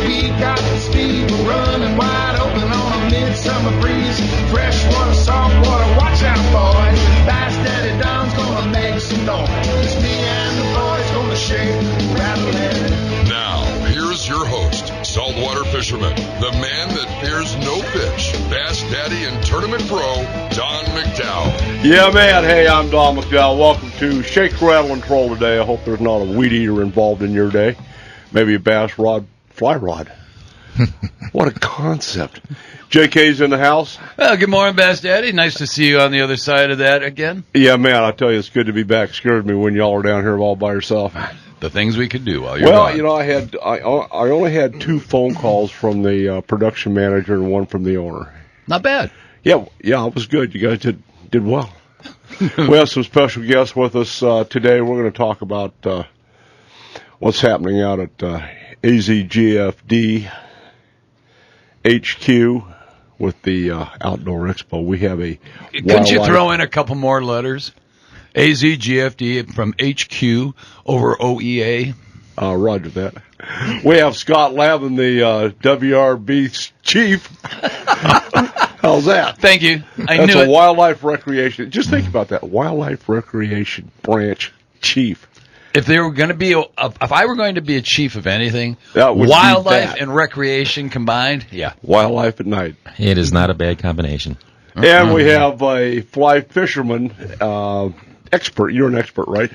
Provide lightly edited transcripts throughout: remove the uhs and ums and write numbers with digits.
We got the speed, we're running wide open on a midsummer breeze. Freshwater, saltwater, watch out, boys. Bass Daddy Don's gonna make some noise. Me and the boys gonna shake, rattle, and... Now, here's your host, saltwater fisherman, the man that fears no fish, Bass Daddy and Tournament Pro, Don McDowell. Yeah, man. Hey, I'm Don McDowell. Welcome to Shake, Rattle, and Troll today. I hope there's not a weed eater involved in your day. Maybe a bass rod, fly rod. What a concept. JK's in the house. Well, good morning, Bass Daddy. Nice to see you on the other side of that again. Yeah, man, I tell you, it's good to be back. Scared me when y'all were down here all by yourself. The things we could do while you're gone. You know, I only had 2 phone calls from the production manager and 1 from the owner. Not bad. Yeah, it was good. You guys did well. We have some special guests with us today. We're going to talk about what's happening out at AZGFD HQ with the Outdoor Expo. We have a Couldn't you throw in a couple more letters? AZGFD from HQ over OEA. Roger that. We have Scott Lavin, the WRB chief. How's that? Thank you. That's a wildlife recreation. Just think about that. Wildlife recreation branch chief. If they were going to be, if I were going to be a chief of anything, that would wildlife and recreation combined, yeah. Wildlife at night. It is not a bad combination. And we have a fly fisherman expert. You're an expert, right?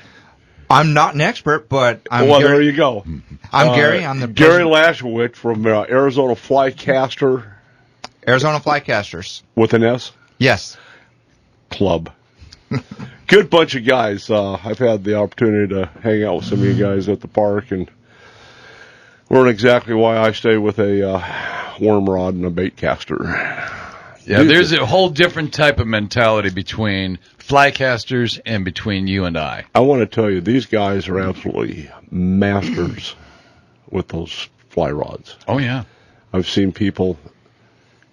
I'm not an expert, but I'm Well, Gary. there you go. I'm Gary. I'm the Gary Lashowitz from Arizona Flycaster. Arizona Flycasters. With an S? Yes. Club. Good bunch of guys. I've had the opportunity to hang out with some of you guys at the park and learn exactly why I stay with a worm rod and a bait caster. Yeah, there's a whole different type of mentality between flycasters and between you and I. I want to tell you, these guys are absolutely masters with those fly rods. Oh, yeah. I've seen people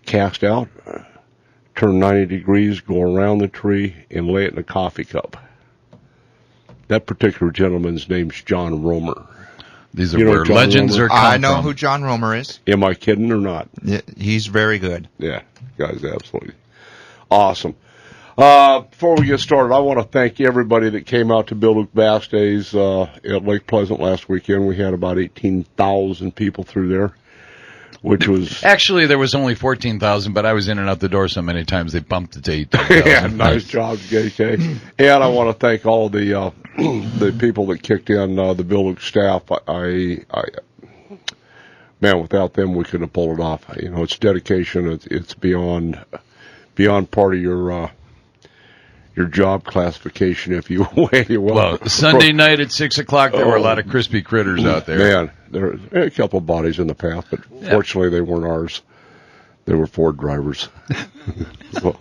cast out, turn 90 degrees, go around the tree, and lay it in a coffee cup. That particular gentleman's name's John Romer. These are where legends are come I know from. who John Romer is. Am I kidding or not? Yeah, he's very good. Yeah, guy's absolutely awesome. Before we get started, I want to thank everybody that came out to Bill Bass Days at Lake Pleasant last weekend. We had about 18,000 people through there, which was... Actually, there was only 14,000, but I was in and out the door so many times they bumped it to 18,000. Yeah, nice job, JK. And I want to thank all the people that kicked in, the Bill staff. Man, without them, we couldn't have pulled it off. You know, it's dedication. It's beyond part of your job classification, if you will. Well, Sunday night at 6 o'clock, there were a lot of crispy critters out there. Man, there were a couple of bodies in the path, but fortunately they weren't ours. They were Ford drivers. So,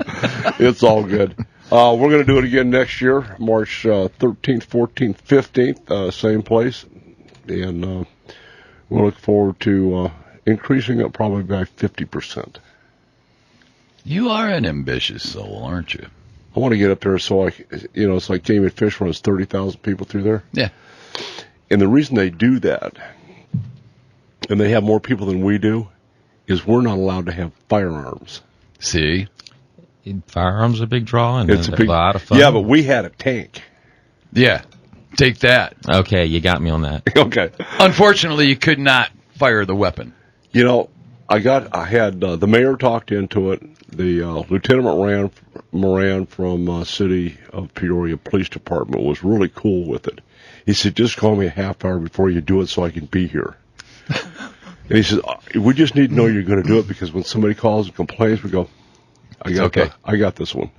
it's all good. We're going to do it again next year, March 13th, 14th, 15th, same place. And we'll look forward to increasing it probably by 50%. You are an ambitious soul, aren't you? I want to get up there so it's like Game and Fish runs 30,000 people through there. Yeah. And the reason they do that, and they have more people than we do, is we're not allowed to have firearms. See? Firearms are a big draw, and it's a lot of fun. Yeah, but we had a tank. Yeah. Take that. Okay, you got me on that. Okay. Unfortunately, you could not fire the weapon. You know, I had the mayor talked into it. The Lieutenant Moran from City of Peoria Police Department was really cool with it. He said, just call me a half hour before you do it so I can be here. And he says, we just need to know you're going to do it because when somebody calls and complains, we go, I got this one.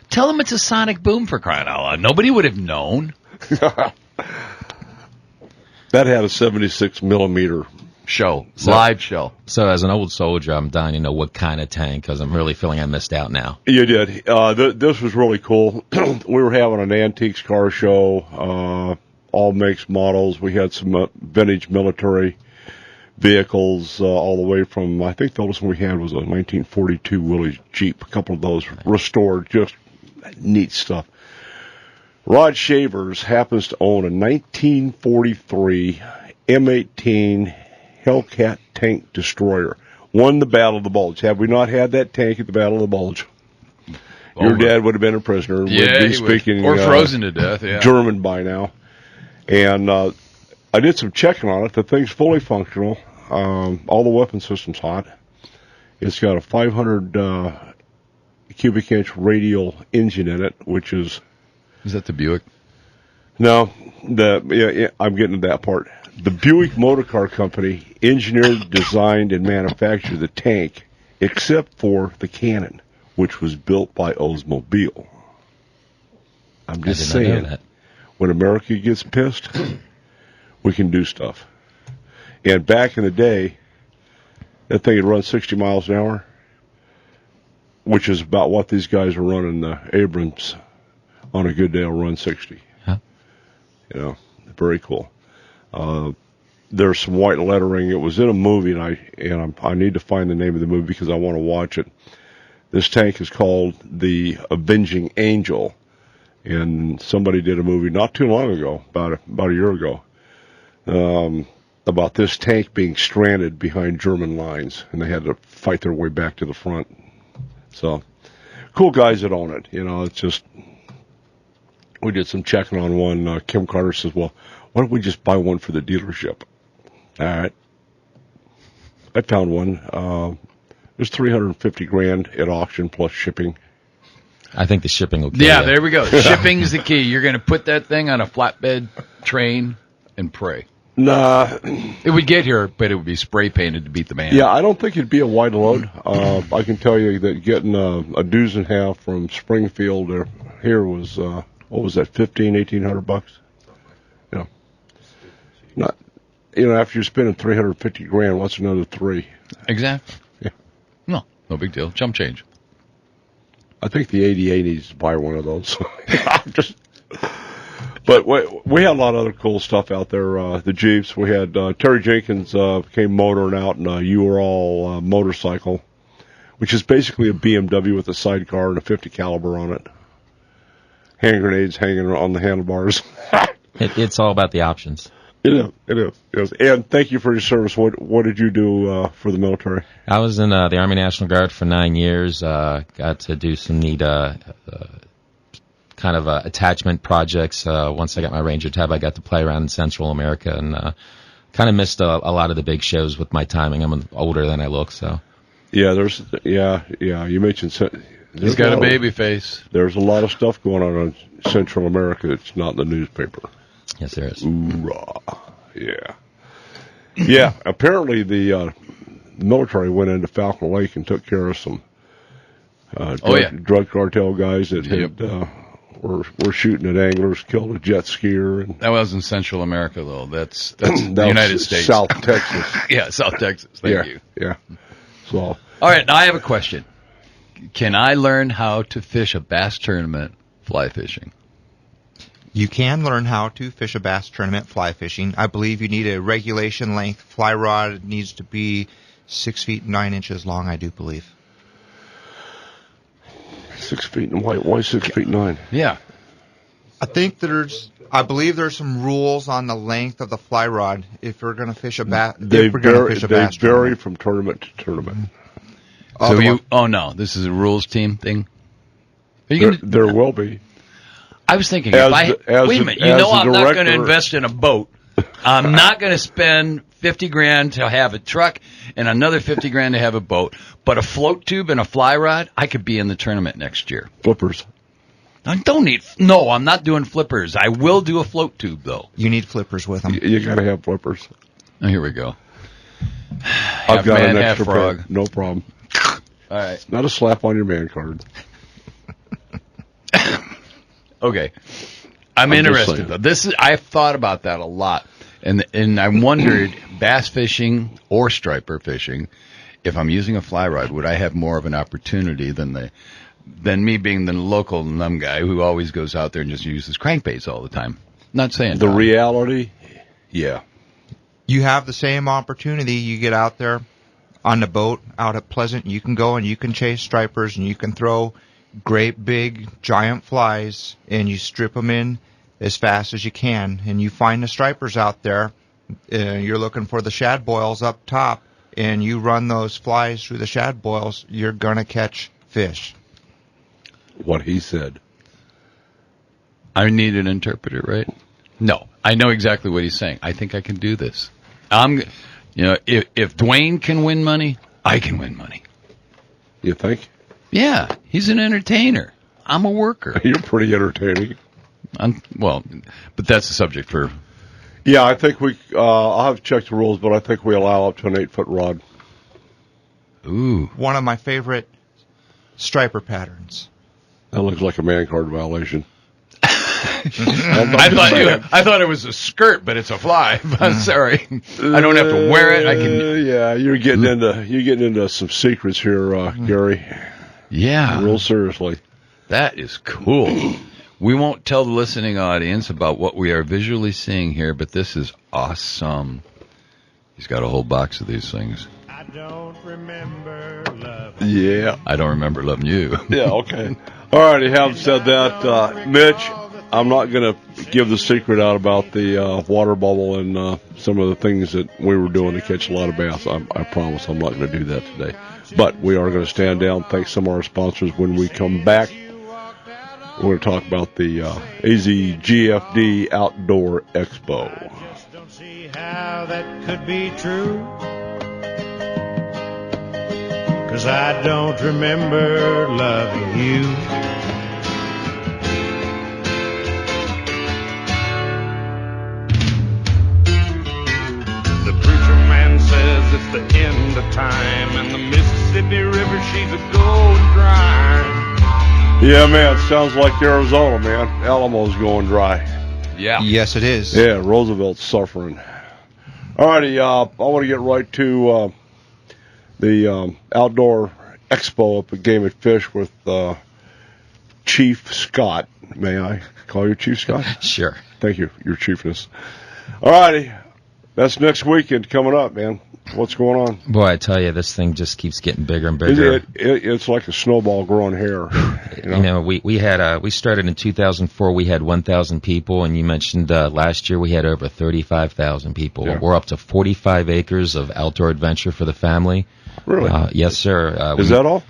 Tell them it's a sonic boom for crying out loud. Nobody would have known. That had a 76 millimeter live show. So as an old soldier, I'm dying to know what kind of tank, because I'm really feeling I missed out now. You did. This was really cool. We were having an antiques car show, all makes, models. We had some vintage military vehicles, all the way from, I think the oldest one we had was a 1942 Willys Jeep. A couple of those restored, just neat stuff. Rod Shavers happens to own a 1943 M18 Hellcat tank destroyer. Won the Battle of the Bulge. Had we not had that tank at the Battle of the Bulge, your dad would have been a prisoner. Yeah, would be he speaking would. Or frozen to death, yeah. German by now. And I did some checking on it. The thing's fully functional. All the weapon system's hot. It's got a 500 cubic inch radial engine in it, which is... Is that the Buick? No, I'm getting to that part. The Buick Motor Car Company engineered, designed, and manufactured the tank, except for the cannon, which was built by Oldsmobile. I'm just saying, when America gets pissed, we can do stuff. And back in the day, that thing would run 60 miles an hour, which is about what these guys are running the Abrams on a good day will run 60. Huh? You know, very cool. There's some white lettering. It was in a movie, and I need to find the name of the movie because I want to watch it. This tank is called the Avenging Angel, and somebody did a movie not too long ago, about a year ago, about this tank being stranded behind German lines, and they had to fight their way back to the front. So, cool guys that own it. You know, it's just... We did some checking on one. Kim Carter says, well, why don't we just buy one for the dealership? All right. I found one. There's $350,000 at auction plus shipping. I think the shipping will kill Yeah, you. there we go. Shipping's the key. You're going to put that thing on a flatbed train and pray. Nah. It would get here, but it would be spray painted to beat the man. Yeah, I don't think it'd be a wide load. I can tell you that getting a deuce and a half from Springfield here was... what was that, $1,800? You know, not, you know, after you're spending $350,000, what's another $3? Exactly. Yeah. No big deal. Chump change. I think the ADA needs to buy one of those. But we had a lot of other cool stuff out there. The Jeeps, we had Terry Jenkins came motoring out in a U-Haul motorcycle, which is basically a BMW with a sidecar and a 50 caliber on it. Hand grenades hanging on the handlebars. It's all about the options. It is. And thank you for your service. What did you do for the military? I was in the Army National Guard for 9 years. Got to do some neat kind of attachment projects. Once I got my Ranger tab, I got to play around in Central America and kind of missed a lot of the big shows with my timing. I'm older than I look, so. Yeah, you mentioned... He's got a baby face. There's a lot of stuff going on in Central America that's not in the newspaper. Yes, there is. Hoorah. Yeah. Yeah, apparently the military went into Falcon Lake and took care of some drug cartel guys that were shooting at anglers, killed a jet skier. And that was in Central America, though. That's the United States. South Texas. Yeah, South Texas. Thank you. Yeah. So. All right, now I have a question. Can I learn how to fish a bass tournament fly fishing? You can learn how to fish a bass tournament fly fishing. I believe you need a regulation length fly rod. It needs to be 6 feet 9 inches long, I do believe. 6 feet, and why 6 feet 9? Yeah. I believe there's some rules on the length of the fly rod if you're going to fish a bass. They vary from tournament to tournament. So this is a rules team thing? There will be. I was thinking, wait a minute, I'm not going to invest in a boat. I'm not going to spend $50,000 to have a truck and another $50,000 to have a boat. But a float tube and a fly rod, I could be in the tournament next year. Flippers. I'm not doing flippers. I will do a float tube, though. You need flippers with them. You got to have flippers. Oh, here we go. I've got man, an extra frog. pair. No problem. All right. Not a slap on your man card. Okay. I'm interested. I've thought about that a lot. And I wondered, bass fishing or striper fishing, if I'm using a fly rod, would I have more of an opportunity than me being the local numb guy who always goes out there and just uses crankbaits all the time? Not saying the reality, yeah. You have the same opportunity. You get out there on the boat out at Pleasant. You can go and you can chase stripers and you can throw great big giant flies and you strip them in as fast as you can. And you find the stripers out there you're looking for the shad boils up top, and you run those flies through the shad boils, you're going to catch fish. What he said. I need an interpreter, right? No, I know exactly what he's saying. I think I can do this. If Dwayne can win money, I can win money. You think? Yeah, he's an entertainer. I'm a worker. You're pretty entertaining. But that's a subject for... Yeah, I think I'll have to check the rules, but I think we allow up to an 8-foot rod. Ooh. One of my favorite striper patterns. That looks like a man card violation. I thought it was a skirt, but it's a fly. I'm sorry. I don't have to wear it. I can. Yeah, you're getting into some secrets here, Gary. Yeah. Real seriously. That is cool. We won't tell the listening audience about what we are visually seeing here, but this is awesome. He's got a whole box of these things. I don't remember loving. Yeah. I don't remember loving you. Yeah, okay. All righty, having said that, Mitch, I'm not going to give the secret out about the water bubble and some of the things that we were doing to catch a lot of bass. I promise I'm not going to do that today. But we are going to stand down, thank some of our sponsors. When we come back, we're going to talk about the AZGFD Outdoor Expo. Just don't see how that could be true. 'Cause I don't remember loving you. The preacher man says it's the end of time, and the Mississippi River, she's a going dry. Yeah, man, sounds like Arizona, man. Alamo's going dry. Yeah. Yes, it is. Yeah, Roosevelt's suffering. All righty, I want to get right to the Outdoor Expo up at Game and Fish with Chief Scott. May I call you Chief Scott? Sure. Thank you, your chiefness. All righty, that's next weekend coming up, man. What's going on? Boy, I tell you, this thing just keeps getting bigger and bigger. It's like a snowball growing hair. We started in 2004. We had 1,000 people, and you mentioned last year we had over 35,000 people. Yeah. We're up to 45 acres of outdoor adventure for the family. Really? Yes, sir. Is that all?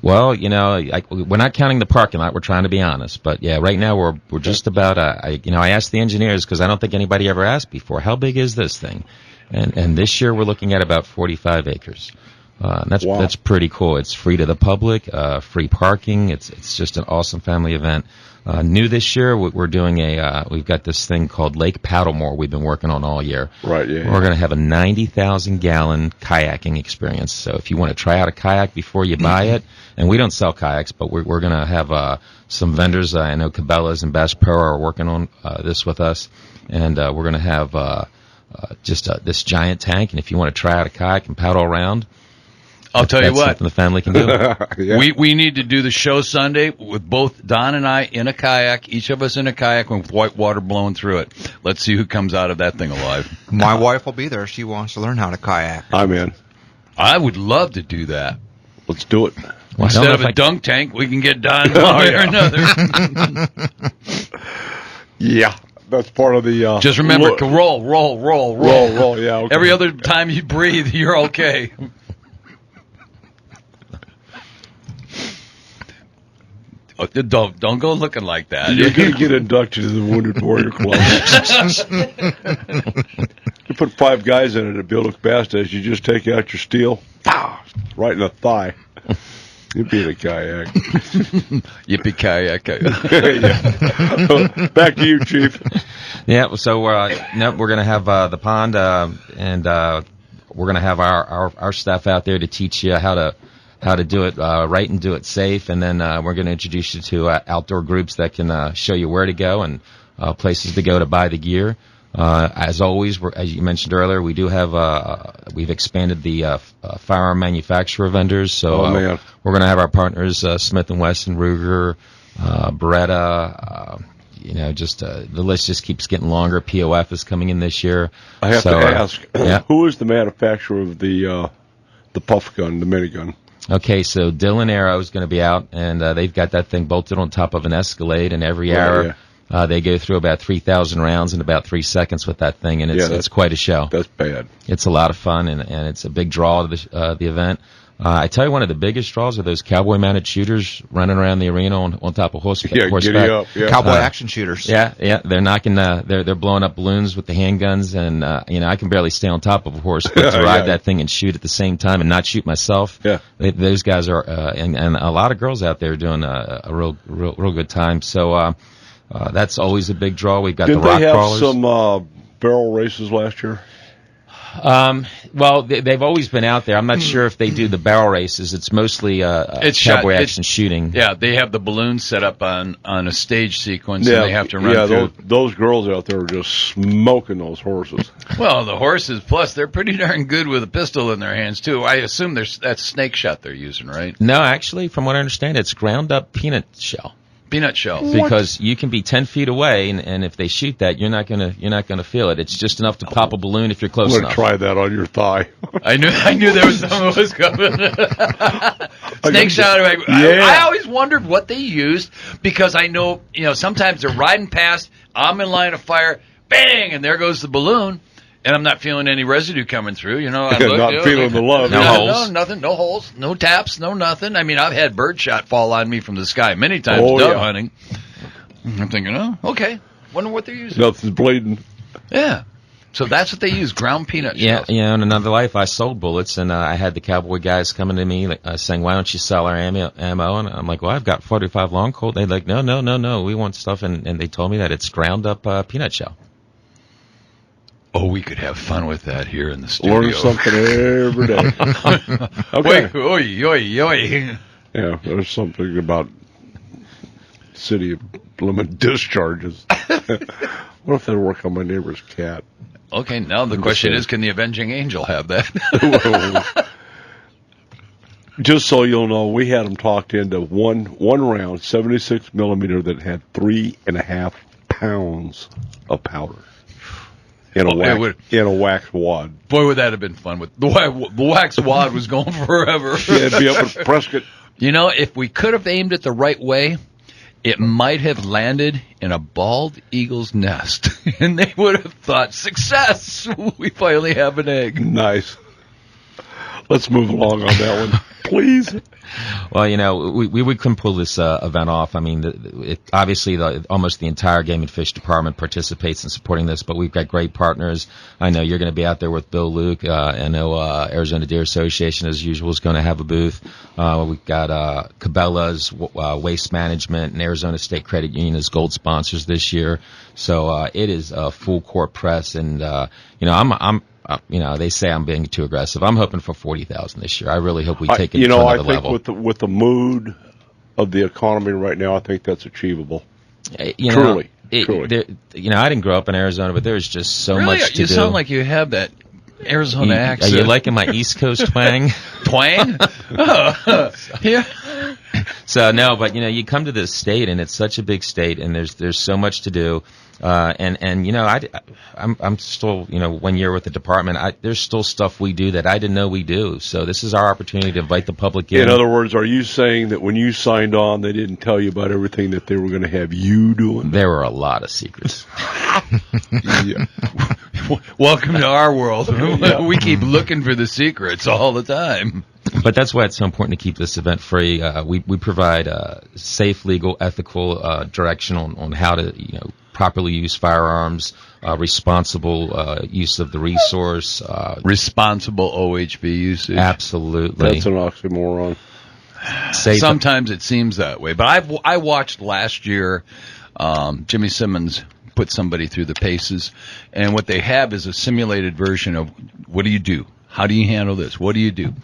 Well, we're not counting the parking lot. We're trying to be honest, but yeah, right now we're just about. I asked the engineers because I don't think anybody ever asked before. How big is this thing? And this year we're looking at about 45 acres. That's pretty cool. It's free to the public, free parking. It's just an awesome family event. New this year, we're doing we've got this thing called Lake Paddlemore we've been working on all year. Right, yeah. We're going to have a 90,000-gallon kayaking experience. So if you want to try out a kayak before you buy it, and we don't sell kayaks, but we're going to have some vendors. I know Cabela's and Bass Pro are working on this with us, and we're going to have this giant tank. And if you want to try out a kayak and paddle around, I'll tell you that's what, something the family can do. Yeah. we need to do the show Sunday with both Don and I in a kayak, each of us in a kayak with white water blowing through it. Let's see who comes out of that thing alive. My wife will be there. She wants to learn how to kayak. I'm in. I would love to do that. Let's do it. Well, Instead of a dunk tank, we can get Don one way or another. Yeah, that's part of the... Just remember, roll. Roll, yeah. Okay. Every other time you breathe, you're okay. Don't go looking like that. You're going to get inducted to the Wounded Warrior Club. You put 5 guys in it at Billick Bass Days, you just take out your steel, right in the thigh. You'd be in a kayak. Yippee kayak. Yeah. Back to you, Chief. Yeah, so we're going to have the pond, and we're going to have our staff out there to teach you how to do it right and do it safe, and then we're going to introduce you to outdoor groups that can show you where to go and places to go to buy the gear. As always, as you mentioned earlier, we do have we've expanded the firearm manufacturer vendors. So we're going to have our partners Smith & Wesson, Ruger, Beretta. The list just keeps getting longer. POF is coming in this year. I have to ask, yeah. Who is the manufacturer of the puff gun, the minigun? Okay, so Dillon Arrow is going to be out, and they've got that thing bolted on top of an Escalade, and every arrow They go through about 3,000 rounds in about 3 seconds with that thing, and it's quite a show. That's bad. It's a lot of fun, and it's a big draw to the event. I tell you, one of the biggest draws are those cowboy-mounted shooters running around the arena on top of horseback. Giddy up, yeah. Cowboy action shooters. Yeah. They're knocking. They're blowing up balloons with the handguns, and I can barely stay on top of a horse, but to ride that thing and shoot at the same time and not shoot myself. Yeah. Those guys are, and a lot of girls out there doing a real good time. So that's always a big draw. We've got the rock crawlers. Didn't they have some barrel races last year? Well, they've always been out there. I'm not sure if they do the barrel races. It's mostly cowboy action shooting. Yeah, they have the balloons set up on a stage sequence, and they have to run through. Those girls out there are just smoking those horses. Well, the horses, plus they're pretty darn good with a pistol in their hands, too. I assume that's snake shot they're using, right? No, actually, from what I understand, it's ground up peanut shell. Peanut shells. Because you can be 10 feet away, and if they shoot that, you're not gonna feel it. It's just enough to pop a balloon if you're close enough. I'm gonna try that on your thigh. I knew there was something was coming. Snake shot. I always wondered what they used, because I know sometimes they're riding past. I'm in line of fire. Bang, and there goes the balloon. And I'm not feeling any residue coming through, Not feeling the love. No holes. No, nothing. No holes. No taps. No nothing. I mean, I've had bird shot fall on me from the sky many times dove hunting. I'm thinking, okay. Wonder what they're using. Nothing's bleeding. Yeah. So that's what they use, ground peanut shells. Yeah, in another life, I sold bullets, and I had the cowboy guys coming to me saying, why don't you sell our ammo? And I'm like, well, I've got 45 long Colt. They're like, no, we want stuff, and they told me that it's ground up peanut shell. Oh, we could have fun with that here in the studio. Learn something every day. Okay. Oy. Yeah, there's something about city of limit discharges. What if they work on my neighbor's cat? Okay, now the question is, can the avenging angel have that? Just so you'll know, we had them talked into one round, 76 millimeter, that had 3.5 pounds of powder. In a wax wad. Boy, would that have been fun. With the wax wad was going forever. Yeah, it'd be up at Prescott. If we could have aimed it the right way, it might have landed in a bald eagle's nest. And they would have thought, success! We finally have an egg. Nice. Let's move along on that one, please. Well, we couldn't pull this event off. I mean, obviously, almost the entire Game and Fish Department participates in supporting this, but we've got great partners. I know you're going to be out there with Bill Luke. I know Arizona Deer Association, as usual, is going to have a booth. We've got Cabela's Waste Management and Arizona State Credit Union as gold sponsors this year. So it is a full court press, and they say I'm being too aggressive. I'm hoping for 40,000 this year. I really hope we take it to another level. I think with the mood of the economy right now, I think that's achievable. Truly. I didn't grow up in Arizona, but there's just so much to do. You sound like you have that Arizona accent. Are you liking my East Coast twang? Twang? Yeah. So no, but you come to this state, and it's such a big state, and there's so much to do. I'm still 1 year with the department. There's still stuff we do that I didn't know we do. So this is our opportunity to invite the public in. In other words, are you saying that when you signed on, they didn't tell you about everything that they were going to have you doing? There were a lot of secrets. Yeah. Welcome to our world. We keep looking for the secrets all the time. But that's why it's so important to keep this event free. We provide safe, legal, ethical direction on how to properly use firearms, responsible use of the resource, responsible OHV usage. Absolutely, that's an oxymoron. Sometimes it seems that way, but I watched last year. Jimmy Simmons put somebody through the paces, and what they have is a simulated version of what do you do? How do you handle this? What do you do?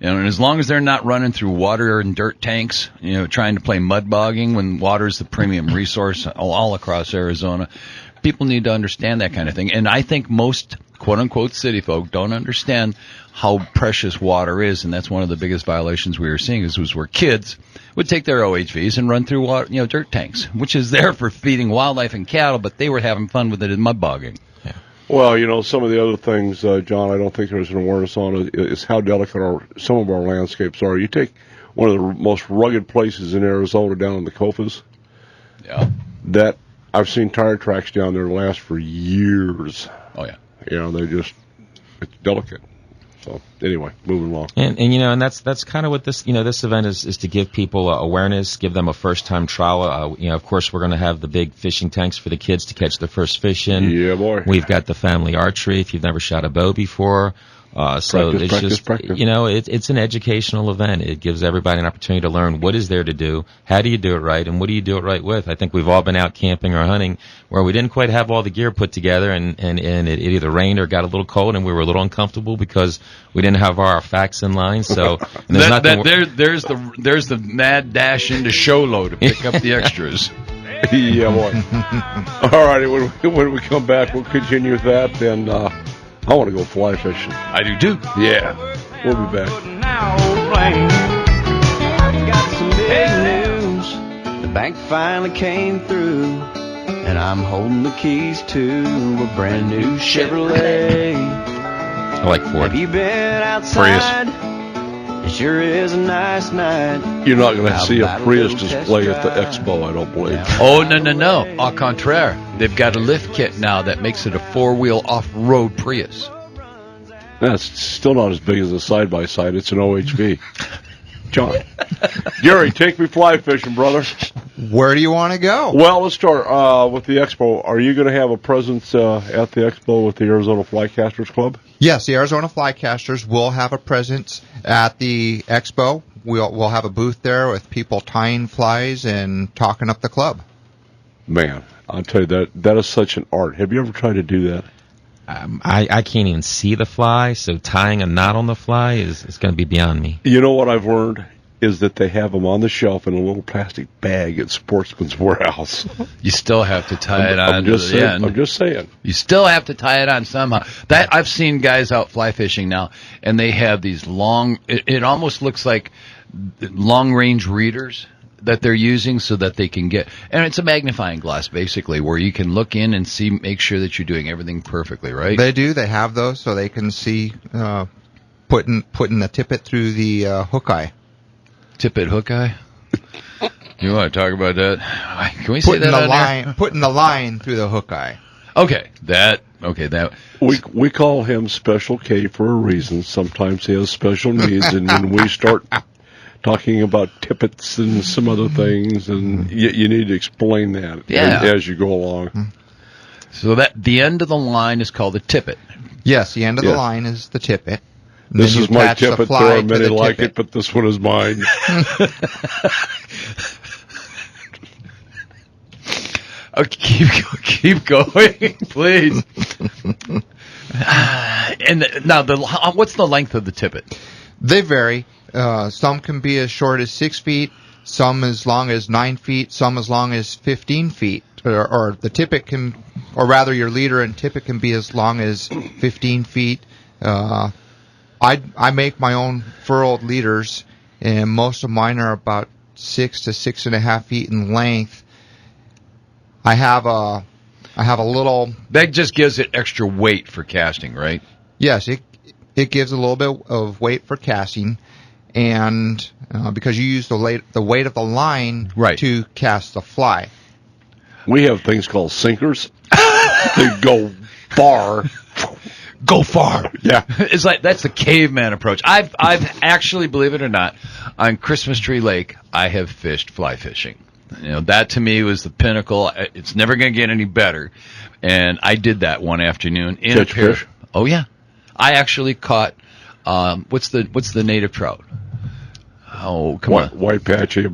And as long as they're not running through water and dirt tanks, trying to play mud bogging when water is the premium resource all across Arizona, people need to understand that kind of thing. And I think most quote-unquote city folk don't understand how precious water is, and that's one of the biggest violations we were seeing was where kids would take their OHVs and run through water, dirt tanks, which is there for feeding wildlife and cattle, but they were having fun with it in mud bogging. Well, some of the other things, John, I don't think there's an awareness on is how delicate some of our landscapes are. You take one of the most rugged places in Arizona down in the Cofas. Yeah. That I've seen tire tracks down there last for years. Oh yeah. It's delicate. So anyway, moving along. And that's kind of what this event is to give people awareness, give them a first time trial. Of course we're going to have the big fishing tanks for the kids to catch their first fish in. Yeah, boy. We've got the family archery if you've never shot a bow before. It's an educational event. It gives everybody an opportunity to learn what is there to do, how do you do it right, and what do you do it right with. I think we've all been out camping or hunting where we didn't quite have all the gear put together, and it either rained or got a little cold, and we were a little uncomfortable because we didn't have our facts in line. So there's the mad dash into show low to pick up the extras. Yeah, boy. All righty, when we come back, we'll continue with that, and I want to go fly fishing. I do too. Yeah. We'll be back. Got some big news. The bank finally came through, and I'm holding the keys to a brand new Chevrolet. I like Ford. Have you been outside? It sure is a nice night. You're not going to see a Prius display at the expo, I don't believe. Oh, no. Au contraire. They've got a lift kit now that makes it a four-wheel off-road Prius. That's still not as big as a side-by-side. It's an OHV. John. Gary, take me fly fishing, brother. Where do you want to go? Well, let's start with the expo. Are you going to have a presence at the expo with the Arizona Flycasters Club? Yes, the Arizona Flycasters will have a presence at the expo. We'll have a booth there with people tying flies and talking up the club. Man, I'll tell you, that is such an art. Have you ever tried to do that? I can't even see the fly, so tying a knot on the fly is going to be beyond me. You know what I've learned is that they have them on the shelf in a little plastic bag at Sportsman's Warehouse. You still have to tie it on to the end. I'm just saying. You still have to tie it on somehow. That I've seen guys out fly fishing now, and they have these long. It almost looks like long range readers that they're using so that they can get, and it's a magnifying glass basically where you can look in and see, make sure that you're doing everything perfectly, right? They do. They have those so they can see putting the tippet through the hook eye. Tippet hook eye? You want to talk about that? Can we say that on air? Putting the line through the hook eye. Okay, that. We call him Special K for a reason. Sometimes he has special needs, and when we start talking about tippets and some other things, and you need to explain that as you go along. So that the end of the line is called the tippet. Yes, the end of the line is the tippet. This is my tippet. There are many like it, but this one is mine. Keep going, please. And now, what's the length of the tippet? They vary. Some can be as short as 6 feet, some as long as 9 feet, some as long as 15 feet. Or the tippet can, or rather your leader and tippet can be as long as 15 feet. I make my own furled leaders, and most of mine are about 6 to 6.5 feet in length. I have a little. That just gives it extra weight for casting, right? Yes, it gives a little bit of weight for casting, and because you use the weight of the line to cast the fly. We have things called sinkers. They go far. Go far. Yeah. It's like that's the caveman approach. I've actually, believe it or not, on Christmas Tree Lake, I have fished fly fishing. That to me was the pinnacle. It's never going to get any better. And I did that one afternoon in Catch fish? Oh yeah. I actually caught what's the native trout? Oh, come on. White patchy.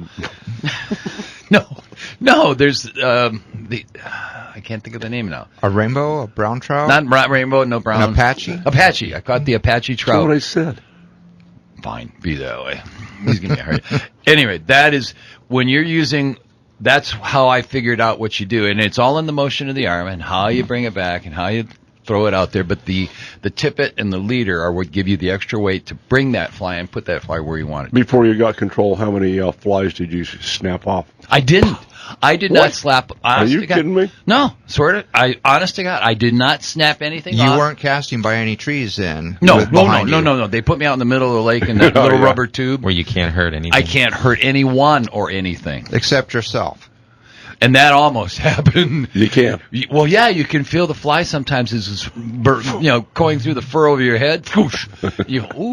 No, there's I can't think of the name now. A rainbow, a brown trout? Not rainbow, no brown. An Apache? Apache. I caught the Apache trout. That's what I said. Fine, be that way. He's giving me a hard time. Anyway, that is when you're using. That's how I figured out what you do, and it's all in the motion of the arm and how you bring it back and how you throw it out there. But the tippet and the leader are what give you the extra weight to bring that fly and put that fly where you want it. Before you got control, how many flies did you snap off? I didn't. I did not slap. Are you kidding me? No, sort of. Honest to God, I did not snap anything off. You weren't casting by any trees then? No. They put me out in the middle of the lake in that little rubber tube. Where you can't hurt anything. I can't hurt anyone or anything. Except yourself. And that almost happened. You can. Well, yeah, you can feel the fly sometimes is, going through the fur over your head. Ooh,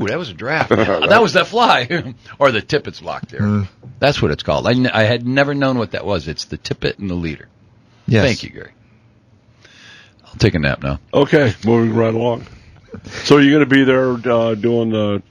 that was a draft. That was that fly. Or the tippet's locked there. That's what it's called. I had never known what that was. It's the tippet and the leader. Yes. Thank you, Gary. I'll take a nap now. Okay, moving right along. So you're going to be there doing the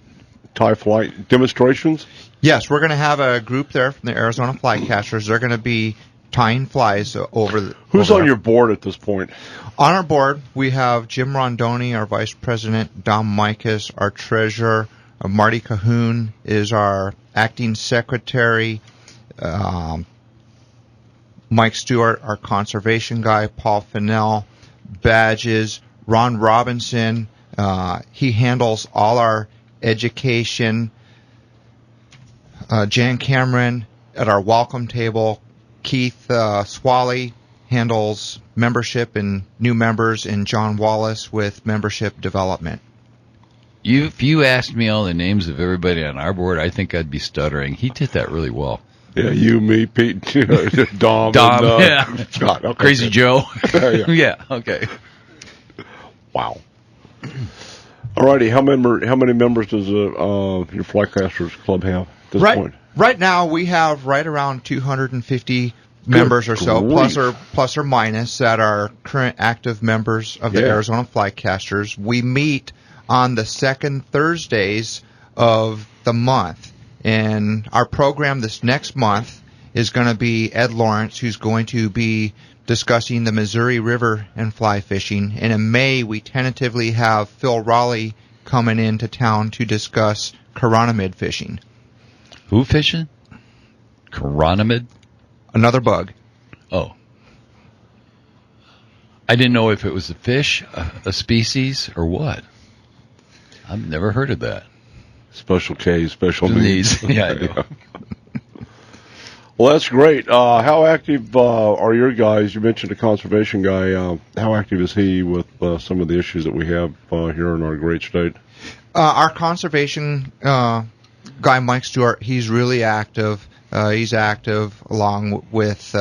tie flight demonstrations? Yes, we're going to have a group there from the Arizona Flycasters. They're going to be tying flies over. Who's on your board at this point? On our board, we have Jim Rondoni, our vice president, Dom Mikas, our treasurer, Marty Cahoon is our acting secretary, Mike Stewart, our conservation guy, Paul Fennell, badges, Ron Robinson. He handles all our education. Jan Cameron at our welcome table. Keith Swally handles membership and new members, and John Wallace with membership development. If you asked me all the names of everybody on our board, I think I'd be stuttering. He did that really well. Yeah, you, me, Pete, Dom, and, yeah. Scott. Okay, Crazy Joe. Yeah, okay. Wow. Alrighty, how many members does your Flycasters Club have at this point? Right now, we have right around 250 members or so, plus or minus, that are current active members of the Arizona Flycasters. We meet on the second Thursdays of the month, and our program this next month is going to be Ed Lawrence, who's going to be discussing the Missouri River and fly fishing. And in May, we tentatively have Phil Raleigh coming into town to discuss chironomid fishing. Who fishing? Chironomid? Another bug. Oh. I didn't know if it was a fish, a species, or what. I've never heard of that. Special K, special needs. Yeah, I know. Well, that's great. How active are your guys? You mentioned a conservation guy. How active is he with some of the issues that we have here in our great state? Our conservation guy, Mike Stewart, he's really active. He's active along with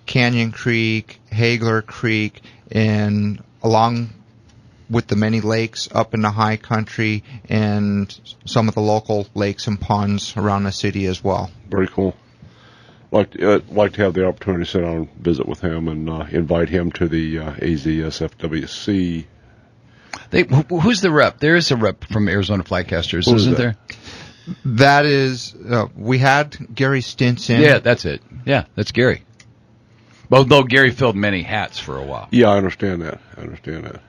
Canyon Creek, Hagler Creek, and along with the many lakes up in the high country and some of the local lakes and ponds around the city as well. Very cool. Like to have the opportunity to sit down and visit with him and invite him to the AZSFWC. Who's the rep? There is a rep from Arizona Flycasters, isn't there? That is, we had Gary Stinson. Yeah, that's it. Yeah, that's Gary. Although Gary filled many hats for a while. Yeah, I understand that.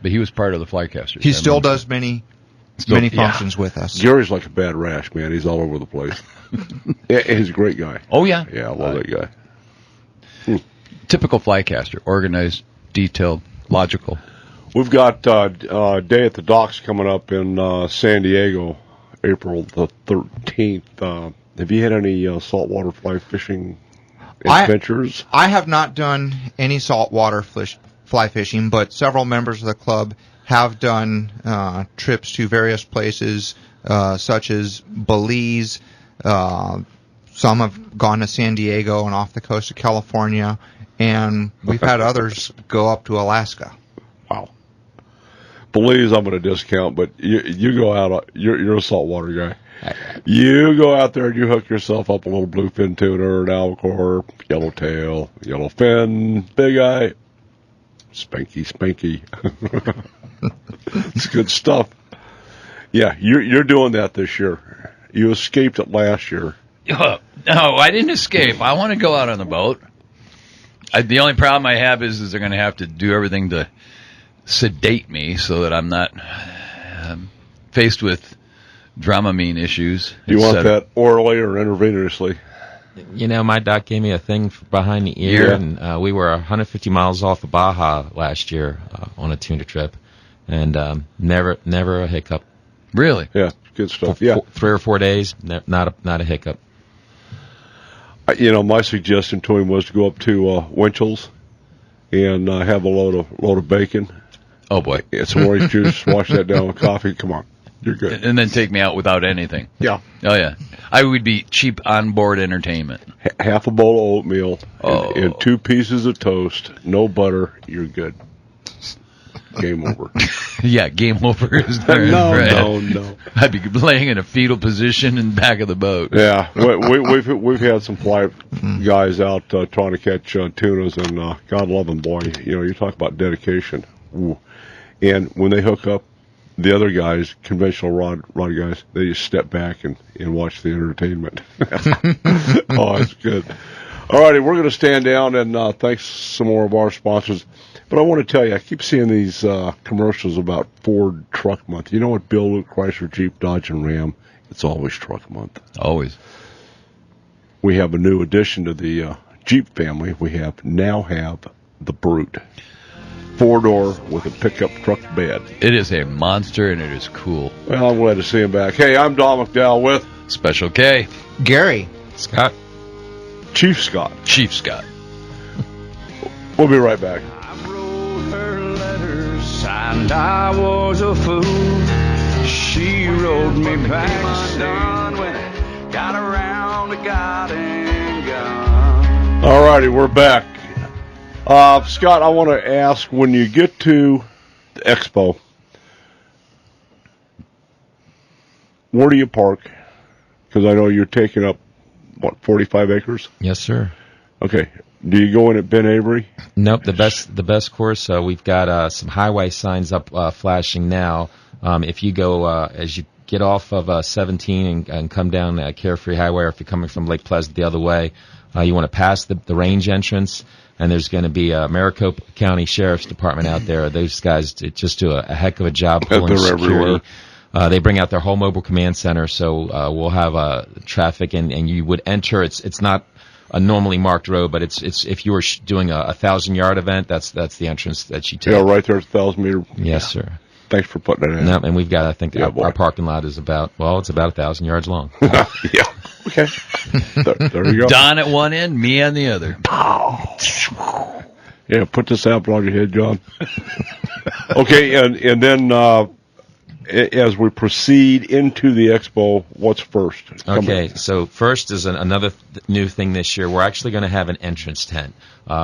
But he was part of the Flycasters. He still does many functions with us. Gary's like a bad rash, man. He's all over the place. Yeah, he's a great guy. Oh, yeah? Yeah, I love that guy. Typical Flycaster. Organized, detailed, logical. We've got Day at the Docks coming up in San Diego, April the 13th. Have you had any saltwater fly fishing adventures? I have not done any saltwater fly fishing, but several members of the club have done trips to various places, such as Belize. Some have gone to San Diego and off the coast of California, and we've had others go up to Alaska. Wow. Belize, I'm going to discount, but you go out, you're a saltwater guy. You go out there and you hook yourself up a little bluefin tuna or an albacore, yellowtail, yellowfin, big eye, spanky. It's good stuff. Yeah, you're doing that this year. You escaped it last year. No, I didn't escape. I want to go out on the boat. The only problem I have is they're going to have to do everything to sedate me so that I'm not faced with Dramamine issues. Do you want that orally or intravenously? You know, my doc gave me a thing behind the ear, and we were 150 miles off of Baja last year on a tuna trip, and never a hiccup. Really? Yeah, good stuff. 3 or 4 days, not a hiccup. You know, my suggestion to him was to go up to Winchell's and have a load of bacon. Oh boy! Get some orange juice, wash that down with coffee. Come on, you're good. And then take me out without anything. Yeah. Oh yeah. I would be cheap onboard entertainment. Half a bowl of oatmeal and 2 pieces of toast, no butter, you're good. Game over. Yeah, game over is there. No. I'd be laying in a fetal position in the back of the boat. Yeah, we've had some fly guys out trying to catch tunas, and God love them, boy. You talk about dedication. Ooh. And when they hook up, the other guys, conventional rod guys, they just step back and watch the entertainment. Oh, it's good. All righty, we're going to stand down and thanks some more of our sponsors. But I want to tell you, I keep seeing these commercials about Ford Truck Month. You know what, Bill, Luke, Chrysler, Jeep, Dodge, and Ram? It's always Truck Month. Always. We have a new addition to the Jeep family. We now have the Brute. 4-door with a pickup truck bed. It is a monster, and it is cool. Well, I'm glad to see him back. Hey, I'm Don McDowell with Special K. Gary. Scott. Chief Scott. Chief Scott. We'll be right back. I wrote her letters and I was a fool. She wrote me back saying when it got around to God and gone. All righty, we're back. Scott, I want to ask, when you get to the expo, where do you park? Because I know you're taking up, 45 acres? Yes, sir. Okay. Do you go in at Ben Avery? Nope. The best course. We've got some highway signs up flashing now. If you go as you get off of 17 and come down Carefree Highway, or if you're coming from Lake Pleasant the other way, you want to pass the range entrance, and there's going to be Maricopa County Sheriff's Department out there. Those guys just do a heck of a job pulling security. Everywhere. They bring out their whole mobile command center, so we'll have traffic, and you would enter. It's not a normally marked road, but it's if you were doing a 1,000-yard event, that's the entrance that you take. Yeah, right there, 1,000-meter. Yes, sir. Thanks for putting that in. No, and we've got, I think, our parking lot is about 1,000 yards long. Yeah. Okay. There you go. Don at one end, me on the other. Yeah, put this apple on your head, John. Okay, and then as we proceed into the expo, what's first? Okay, so first is another new thing this year. We're actually going to have an entrance tent.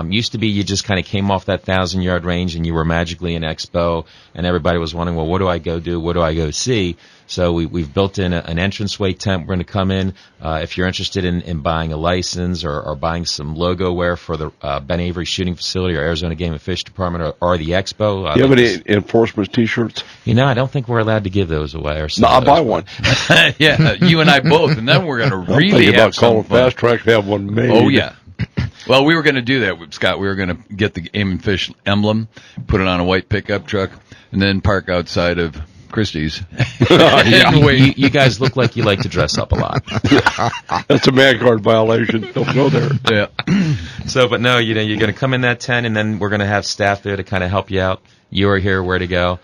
Used to be you just kind of came off that 1,000-yard range and you were magically in expo, and everybody was wondering, well, what do I go do? What do I go see? So we've built in an entranceway tent. We're going to come in. If you're interested in buying a license or buying some logo wear for the Ben Avery Shooting Facility or Arizona Game and Fish Department or the expo. Do you have any enforcement T-shirts? I don't think we're allowed to give those away. No, I'll buy one. Yeah, you and I both, and then we're going to really have about calling some fun. Fast Track to have one made. Oh, yeah. Well, we were going to do that, Scott. We were going to get the Game and Fish emblem, put it on a white pickup truck, and then park outside of Christie's. You guys look like you like to dress up a lot. That's a man card violation. Don't go there. Yeah. So, but no, you're going to come in that tent, and then we're going to have staff there to kind of help you out. You are here, where to go.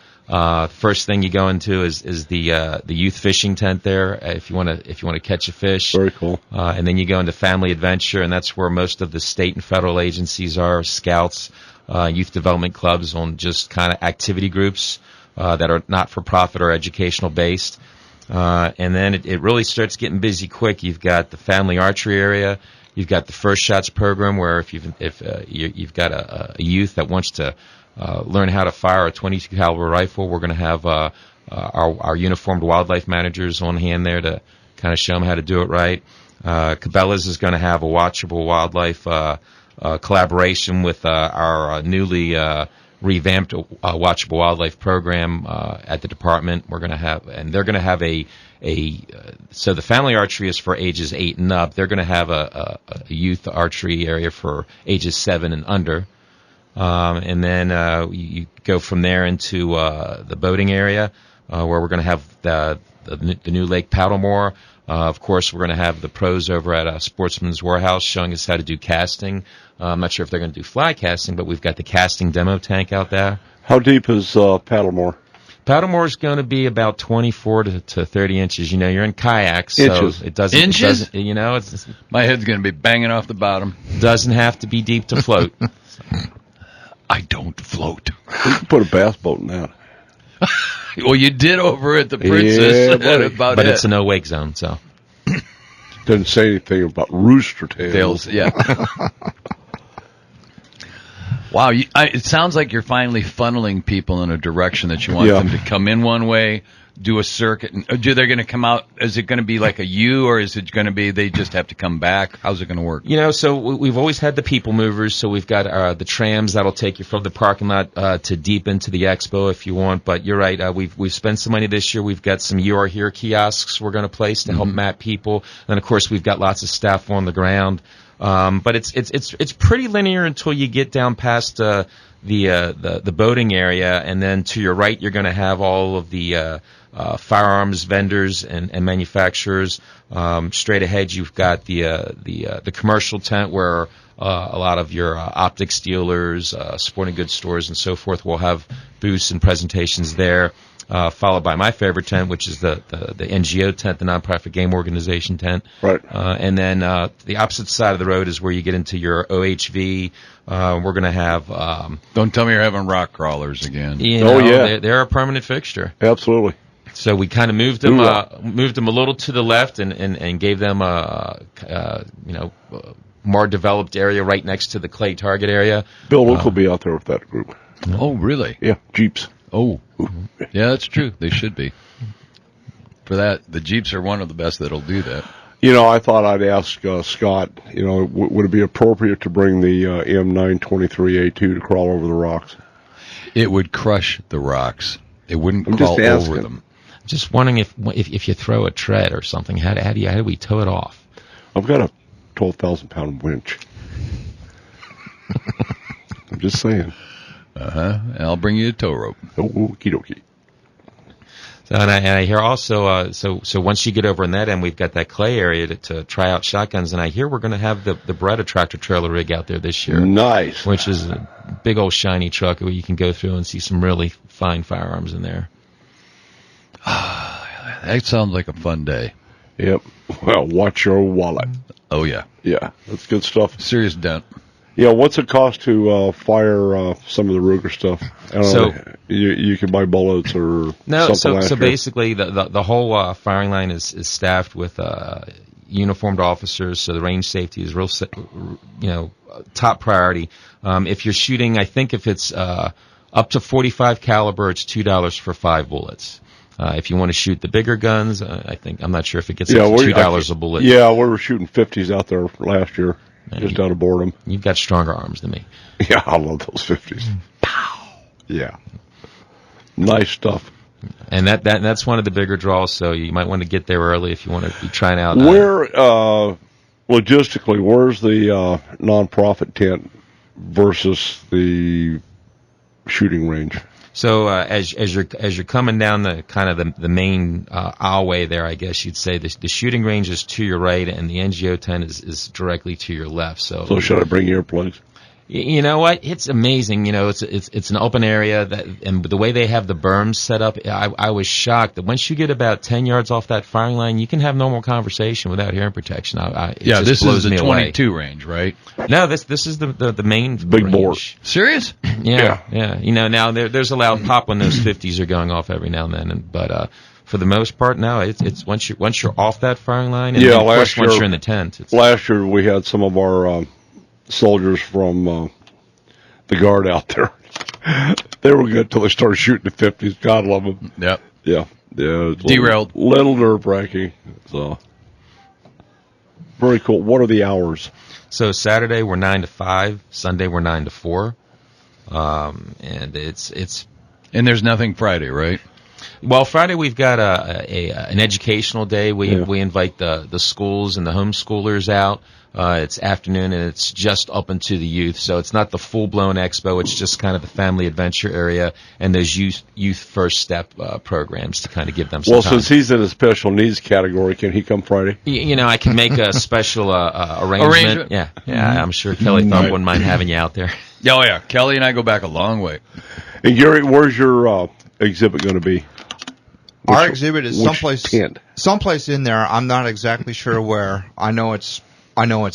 First thing you go into is the youth fishing tent there. If you want to catch a fish. Very cool. And then you go into family adventure, and that's where most of the state and federal agencies are. Scouts, youth development clubs, on just kind of activity groups that are not for profit or educational based. And then it really starts getting busy quick. You've got the family archery area. You've got the First Shots program, where if you've got a youth that wants to learn how to fire a .22 caliber rifle, we're going to have our uniformed wildlife managers on hand there to kind of show them how to do it right. Cabela's is going to have a watchable wildlife collaboration with our newly revamped watchable wildlife program at the department. We're going to have, and they're going to have so the family archery is for ages 8 and up. They're going to have a youth archery area for ages 7 and under. And then you go from there into the boating area, where we're going to have the new Lake Paddlemore. Of course, we're going to have the pros over at Sportsman's Warehouse showing us how to do casting. I'm not sure if they're going to do fly casting, but we've got the casting demo tank out there. How deep is Paddlemore? Paddlemore is going to be about 24 to 30 inches. You're in kayaks, so inches. It doesn't. Inches? It's My head's going to be banging off the bottom. Doesn't have to be deep to float. I don't float. You can put a bass boat in that. Well, you did over at the Princess. Yeah, about but it. it's a no-wake zone, so. Didn't say anything about rooster tails. Yeah. Wow, it sounds like you're finally funneling people in a direction that you want them to come in one way, do a circuit. Do they going to come out? Is it going to be like a U, or is it going to be they just have to come back? How's it going to work? So we've always had the people movers. So we've got the trams that'll take you from the parking lot to deep into the expo if you want. But you're right. We've spent some money this year. We've got some You Are Here kiosks we're going to place to help map people, and of course we've got lots of staff on the ground. But it's pretty linear until you get down past the boating area, and then to your right you're going to have all of the firearms vendors and manufacturers. Straight ahead you've got the commercial tent where a lot of your optics dealers, sporting goods stores, and so forth will have booths and presentations there. Followed by my favorite tent, which is the NGO tent, the nonprofit game organization tent. Right. And then the opposite side of the road is where you get into your OHV. We're going to have. Don't tell me you're having rock crawlers again. They're a permanent fixture. Absolutely. So we kind of moved them a little to the left and gave them more developed area right next to the clay target area. Bill Luke will be out there with that group. Oh, really? Yeah, Jeeps. Oh, yeah, that's true. They should be. For that, the Jeeps are one of the best that'll do that. I thought I'd ask Scott, would it be appropriate to bring the M923A2 to crawl over the rocks? It would crush the rocks. It wouldn't crawl over them. I'm just wondering if you throw a tread or something, how do we tow it off? I've got a 12,000-pound winch. I'm just saying. And I'll bring you a tow rope. Okie dokie. So, and I hear also, so once you get over in that end, we've got that clay area to try out shotguns, and I hear we're going to have the Beretta tractor trailer rig out there this year. Nice. Which is a big old shiny truck where you can go through and see some really fine firearms in there. That sounds like a fun day. Yep. Well, watch your wallet. Oh, yeah. Yeah, that's good stuff. Serious dent. Yeah, what's it cost to fire some of the Ruger stuff? You can buy bullets or something. So basically, the whole firing line is staffed with uniformed officers. So the range safety is real, top priority. If you're shooting, I think if it's up to 45 caliber, it's $2 for 5 bullets. If you want to shoot the bigger guns, I'm not sure if it gets up to $2 a bullet. Yeah, we were shooting 50s out there last year. Just out of boredom. You've got stronger arms than me. Yeah, I love those 50s. Pow! Yeah. Nice stuff. And that's one of the bigger draws, so you might want to get there early if you want to be trying out. Where, logistically, where's the nonprofit tent versus the shooting range? So as you're coming down the kind of the main aisleway there, I guess you'd say the shooting range is to your right, and the NGO tent is directly to your left. So should I bring earplugs? You know what? It's amazing. It's an open area and the way they have the berms set up, I was shocked that once you get about 10 yards off that firing line, you can have normal conversation without hearing protection. This is the 22 range, right? No, this is the main big range. bore. Serious? Yeah. Now there's a loud pop when those 50s are going off every now and then, but for the most part, no. It's once you're off that firing line, and then, of course, once you're in the tent. Last year we had some of our soldiers from the guard out there. They were good till they started shooting the 50s. God love them. Yep. Yeah. Derailed. Little nerve-wracking. So very cool. What are the hours? So Saturday we're 9 to 5. Sunday we're 9 to 4. And it's and there's nothing Friday, right? Well, Friday we've got an educational day. We invite the schools and the homeschoolers out. It's afternoon, and it's just open to the youth. So it's not the full-blown expo. It's just kind of the family adventure area and those youth first step programs to kind of give them some time. Since he's in a special needs category, can he come Friday? I can make a special arrangement. Yeah. I'm sure Kelly Thumb wouldn't mind having you out there. Oh, yeah. Kelly and I go back a long way. And Gary, where's your exhibit going to be? Our exhibit is someplace in there. I'm not exactly sure where. I know it's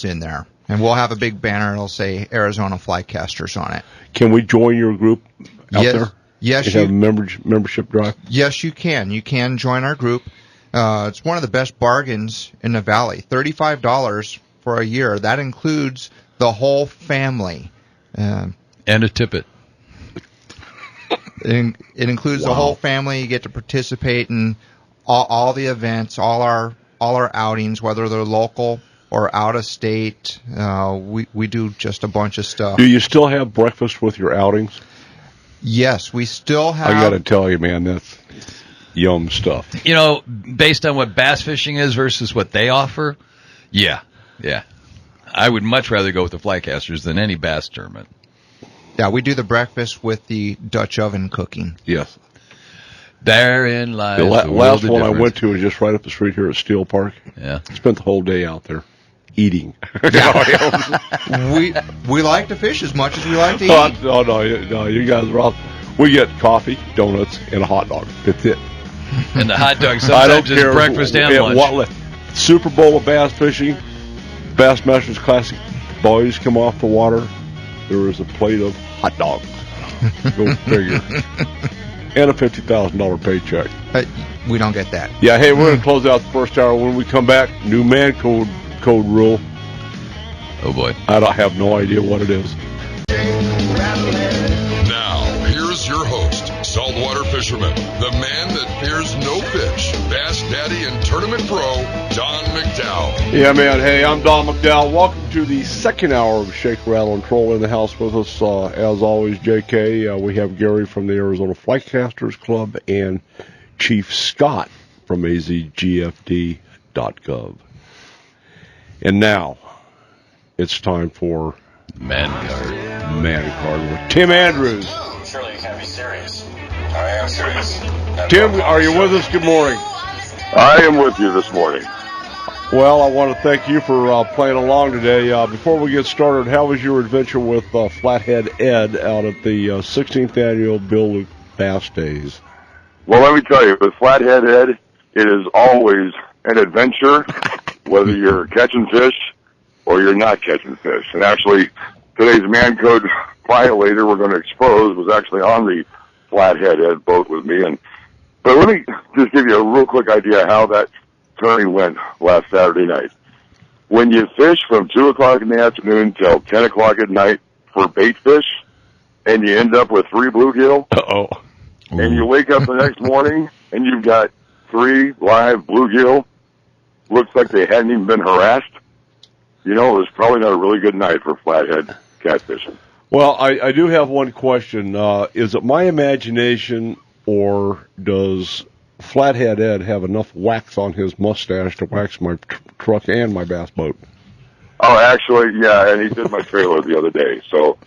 in there, and we'll have a big banner. It'll say Arizona Flycasters on it. Can we join your group out there? Yes, you have a membership drive. Yes, you can. You can join our group. It's one of the best bargains in the valley. $35 for a year. That includes the whole family. And a tippet. It includes the whole family. You get to participate in all the events, all our outings, whether they're local or out of state. We do just a bunch of stuff. Do you still have breakfast with your outings? Yes, we still have. I got to tell you, man, that's yum stuff. Based on what bass fishing is versus what they offer, yeah. I would much rather go with the Flycasters than any bass tournament. Yeah, we do the breakfast with the Dutch oven cooking. Yes. Therein lies the last one difference. I went to was just right up the street here at Steel Park. Yeah. Spent the whole day out there eating. We like to fish as much as we like to eat. No, you guys are off. We get coffee, donuts, and a hot dog. That's it. And the hot dog I sometimes don't is care breakfast and lunch. Super Bowl of bass fishing, Bassmasters Classic, boys come off the water. There is a plate of hot dogs. Go figure. And a $50,000 paycheck. We don't get that. Yeah, hey, we're going to close out the first hour. When we come back, new man code rule. Oh, boy. I don't have no idea what it is. Now, here's your host, saltwater fisherman, the man that fears no fish, Bass Daddy and Tournament Pro, Don McDowell. Yeah, man. Hey, I'm Don McDowell. Welcome to the second hour of Shake, Rattle, and Troll. In the house with us, as always, JK. We have Gary from the Arizona Flycasters Club and Chief Scott from azgfd.gov. And now, it's time for Man Card with Tim Andrews. Surely you can't be serious. I am serious. Tim, are you with us? Good morning. I am with you this morning. Well, I want to thank you for playing along today. Before we get started, how was your adventure with Flathead Ed out at the 16th Annual Bill Luke Bass Days? Well, let me tell you, with Flathead Ed, it is always an adventure, whether you're catching fish or you're not catching fish. And actually, today's man code violator we're going to expose was actually on the Flathead Ed boat with me. But let me just give you a real quick idea of how that tourney went last Saturday night. When you fish from 2 o'clock in the afternoon till 10 o'clock at night for bait fish, and you end up with 3 bluegill, and you wake up the next morning and you've got 3 live bluegill, looks like they hadn't even been harassed, it was probably not a really good night for flathead catfishing. Well, I do have one question. Is it my imagination, or does Flathead Ed have enough wax on his mustache to wax my truck and my bass boat? Oh, actually, yeah, and he did my trailer the other day. So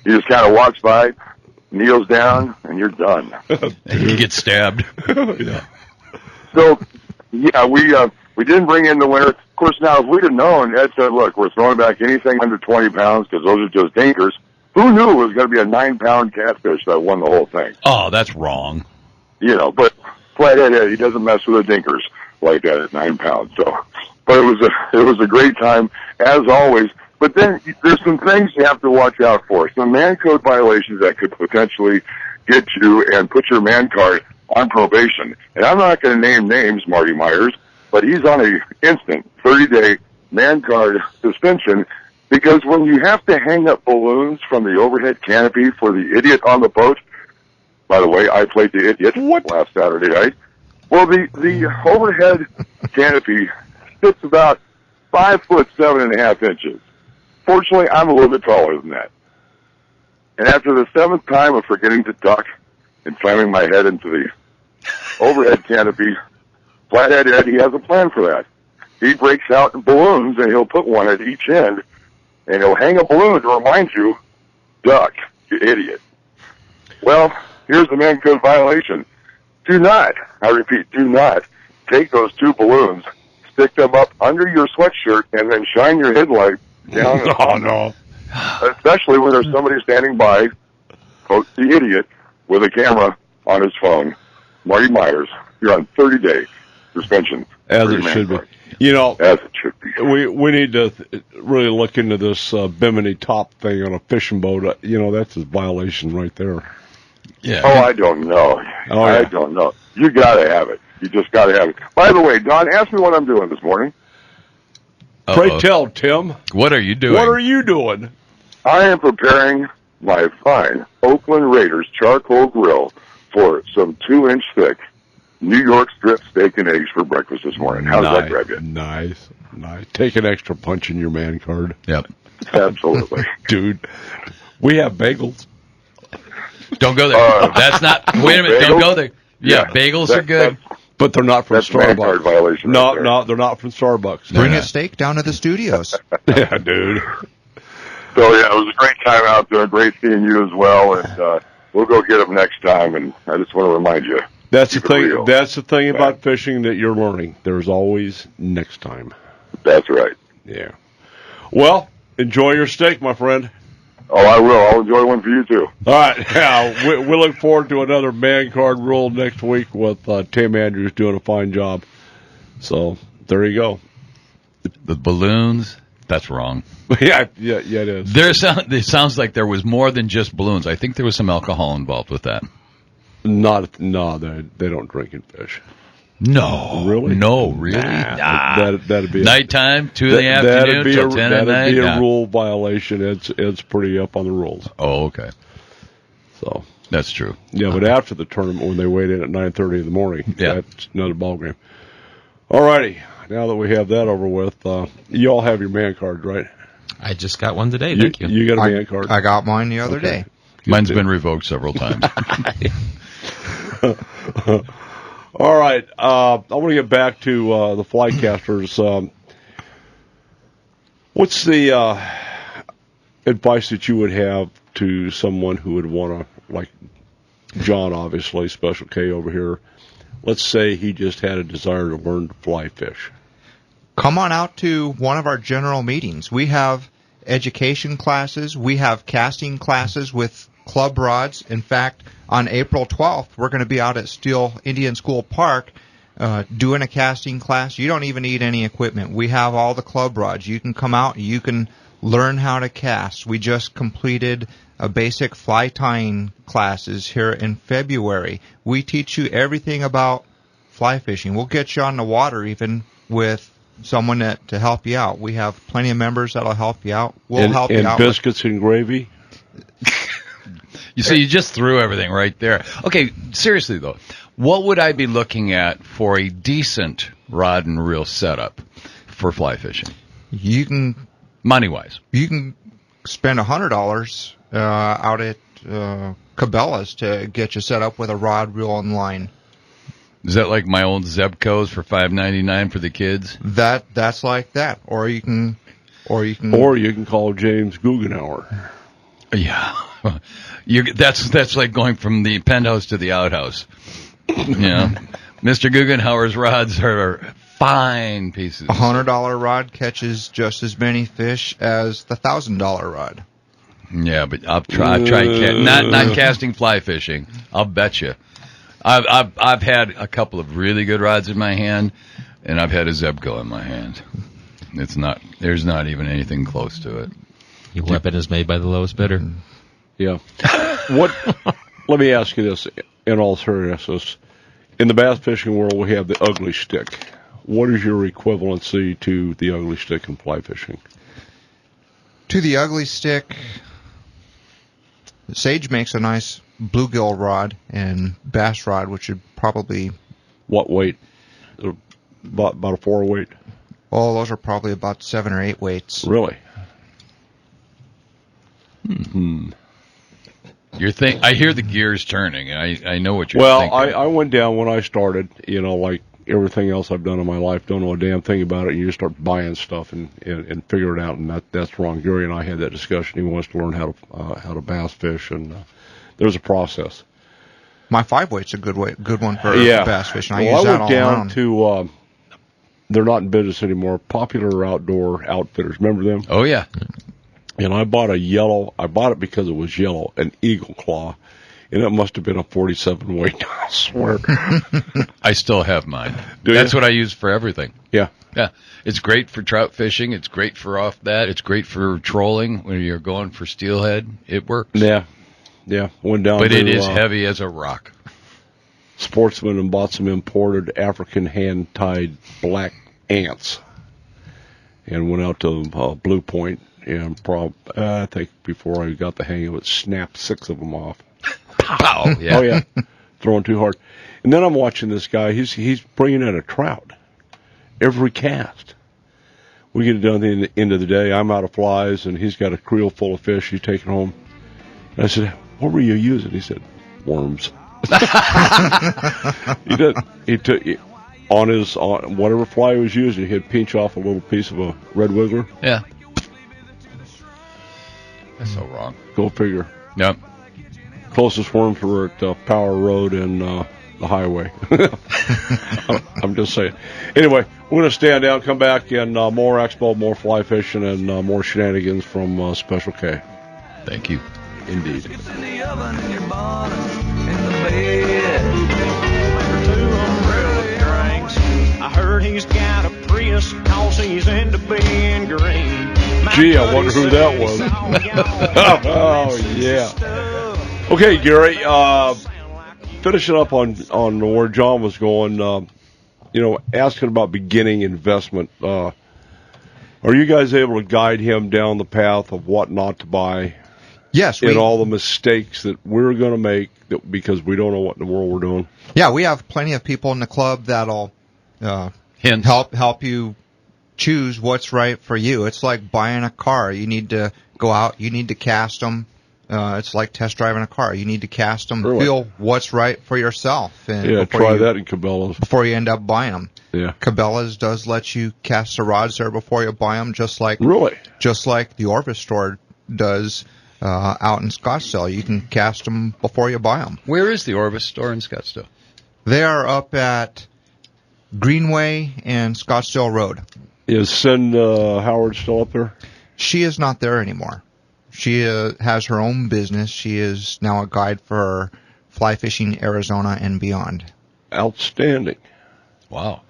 he just kind of walks by, kneels down, and you're done. And you get stabbed. Yeah. So, yeah, we didn't bring in the winner. Of course, now, if we'd have known, Ed said, look, we're throwing back anything under 20 pounds because those are just dinkers. Who knew it was going to be a 9-pound catfish that won the whole thing? Oh, that's wrong. But Flathead Ed, he doesn't mess with the dinkers like that at 9 pounds. So, but it was a great time, as always. But then there's some things you have to watch out for. Some man code violations that could potentially get you and put your man card on probation. And I'm not going to name names, Marty Myers, but he's on a instant 30-day man card suspension because when you have to hang up balloons from the overhead canopy for the idiot on the boat, by the way, I played the idiot last Saturday night. Well, the overhead canopy sits about 5 foot 7.5 inches. Fortunately, I'm a little bit taller than that. And after the 7th time of forgetting to duck and slamming my head into the overhead canopy, Flathead Ed, he has a plan for that. He breaks out in balloons, and he'll put one at each end, and he'll hang a balloon to remind you, duck, you idiot. Well, here's the man code violation. Do not, I repeat, do not take those 2 balloons, stick them up under your sweatshirt, and then shine your headlight down on them. Especially when there's somebody standing by, quote, the idiot, with a camera on his phone. Marty Myers, you're on 30-day suspension. As it should be. As it should be. We need to really look into this bimini top thing on a fishing boat. That's a violation right there. Yeah. Oh, I don't know. Oh, yeah. I don't know. You got to have it. You just got to have it. By the way, Don, ask me what I'm doing this morning. Pray tell, Tim. What are you doing? What are you doing? I am preparing my fine Oakland Raiders charcoal grill for some 2-inch thick New York strip steak and eggs for breakfast this morning. How does that grab you? Nice. Take an extra punch in your man card. Yep. Absolutely. Dude, we have bagels. Don't go there. That's not. Wait a minute. Bagels? Don't go there. Yeah, bagels are good. But they're not from That's man card Starbucks. violation. No, right no, they're not from Starbucks. Bring a steak down to the studios. Yeah, dude. So, yeah, it was a great time out there. Great seeing you as well. And we'll go get them next time. And I just want to remind you. That's the keep it thing. real. That's the thing about fishing that you're learning. There's always next time. That's right. Yeah. Well, enjoy your steak, my friend. Oh, I will. I'll enjoy one for you, too. All right. Yeah, we look forward to another man card rule next week with Tim Andrews doing a fine job. So there you go. The balloons. That's wrong. yeah, it is. It sounds like there was more than just balloons. I think there was some alcohol involved with that. No, they don't drink and fish. No. Really? No, really? Nah. That'd be nighttime, 2 in the afternoon till 10 at night. That'd be a rule violation. It's pretty up on the rules. Oh, okay. So that's true. Yeah, but after the tournament, when they weighed in at 9:30 in the morning, yeah, that's another ballgame. All righty. Now that we have that over with, you all have your man cards, right? I just got one today. Thank you. You got a man card? I got mine the other day. Mine's been revoked several times. All right. I want to get back to the Flycasters. What's the advice that you would have to someone who would want to, like John, obviously, Special K over here, let's say he just had a desire to learn to fly fish? Come on out to one of our general meetings. We have education classes. We have casting classes with club rods. In fact, on April 12th, we're going to be out at Steele Indian School Park doing a casting class. You don't even need any equipment. We have all the club rods. You can come out. You can learn how to cast. We just completed a basic fly tying classes here in February. We teach you everything about fly fishing. We'll get you on the water even with someone to help you out. We have plenty of members that'll help you out. We'll help you out. And biscuits and gravy? You see, you just threw everything right there. Okay, seriously, though, what would I be looking at for a decent rod and reel setup for fly fishing? You can... Money-wise. You can spend $100 out at Cabela's to get you set up with a rod, reel, and line. Is that like my old Zebcos for $5.99 for the kids? That's like that. Or you can call James Guggenauer. Yeah. That's like going from the penthouse to the outhouse. Yeah. Mr. Guggenauer's rods are fine pieces. $100 rod catches just as many fish as the $1,000 rod. Yeah, but I've tried not casting fly fishing. I'll bet you. I've had a couple of really good rods in my hand, and I've had a Zebco in my hand. There's not even anything close to it. Your weapon is made by the lowest bidder. Yeah. Let me ask you this in all seriousness. In the bass fishing world, we have the ugly stick. What is your equivalency to the ugly stick in fly fishing? To the ugly stick, Sage makes a nice bluegill rod and bass rod, which would probably... What weight? About a 4 weight? Oh, those are probably about 7 or 8 weights. Really? I hear the gears turning. I know what you're thinking. Well, I went down when I started, like everything else I've done in my life, don't know a damn thing about it, and you just start buying stuff and figure it out, and that's wrong. Gary and I had that discussion. He wants to learn how to bass fish, and there's a process. My 5 weight's a good one for bass fishing. I use that all around. To they're not in business anymore. Popular Outdoor Outfitters, remember them? Oh yeah. And I bought it because it was yellow, an eagle claw, and it must have been a 47 weight, I swear. I still have mine. That's what I use for everything. Yeah. Yeah. It's great for trout fishing. It's great for off that. It's great for trolling when you're going for steelhead. It works. Yeah. Yeah. Went down but it is heavy as a rock. sportsman and bought some imported African hand-tied black ants, and went out to Blue Point, and I think before I got the hang of it, snapped 6 of them off. Pow! Yeah. Oh yeah, throwing too hard. And then I'm watching this guy. He's bringing in a trout every cast. We get it done at the end of the day. I'm out of flies, and he's got a creel full of fish he's taking home. And I said, "What were you using?" He said, "Worms." He did. He took on whatever fly he was using. He'd pinch off a little piece of a red wiggler. Yeah. That's so wrong. Go figure. Yep. Closest worms were at Power Road and the highway. I'm just saying. Anyway, we're going to stand down, come back, and more expo, more fly fishing, and more shenanigans from Special K. Thank you. Indeed. In the oven, in your bonnet, in the bed. Two umbrella drinks. I heard he's got a Prius, cause he's into being green. Gee, I wonder who that was. Oh, yeah. Okay, Gary, finishing up on where John was going, asking about beginning investment. Are you guys able to guide him down the path of what not to buy? Yes. And all the mistakes that we're going to make because we don't know what in the world we're doing? Yeah, we have plenty of people in the club that'll help you choose what's right for you. It's like buying a car. You need to go out. You need to cast them. It's like test driving a car. You need to cast them, really? Feel what's right for yourself. And try that in Cabela's before you end up buying them. Yeah, Cabela's does let you cast the rods there before you buy them, just like the Orvis store does out in Scottsdale. You can cast them before you buy them. Where is the Orvis store in Scottsdale? They are up at Greenway and Scottsdale Road. Is Cindy Howard still up there? She is not there anymore. She has her own business. She is now a guide for fly fishing Arizona and beyond. Outstanding. Wow.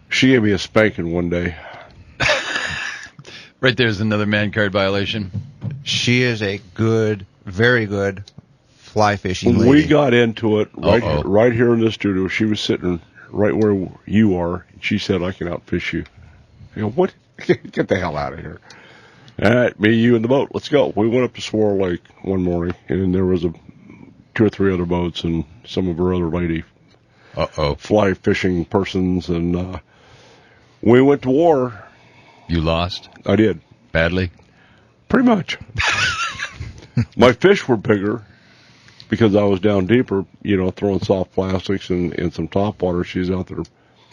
She gave me a spanking one day. Right there's another man card violation. She is a good, very good fly fishing lady. We got into it right here in the studio. She was sitting right where you are. She said, "I can outfish you." I go, "What? Get the hell out of here." All right, me, you, and the boat. Let's go. We went up to Swirl Lake one morning, and there was 2 or 3 other boats and some of her other lady fly fishing persons, and we went to war. You lost? I did. Badly? Pretty much. My fish were bigger because I was down deeper, throwing soft plastics and some top water. She's out there.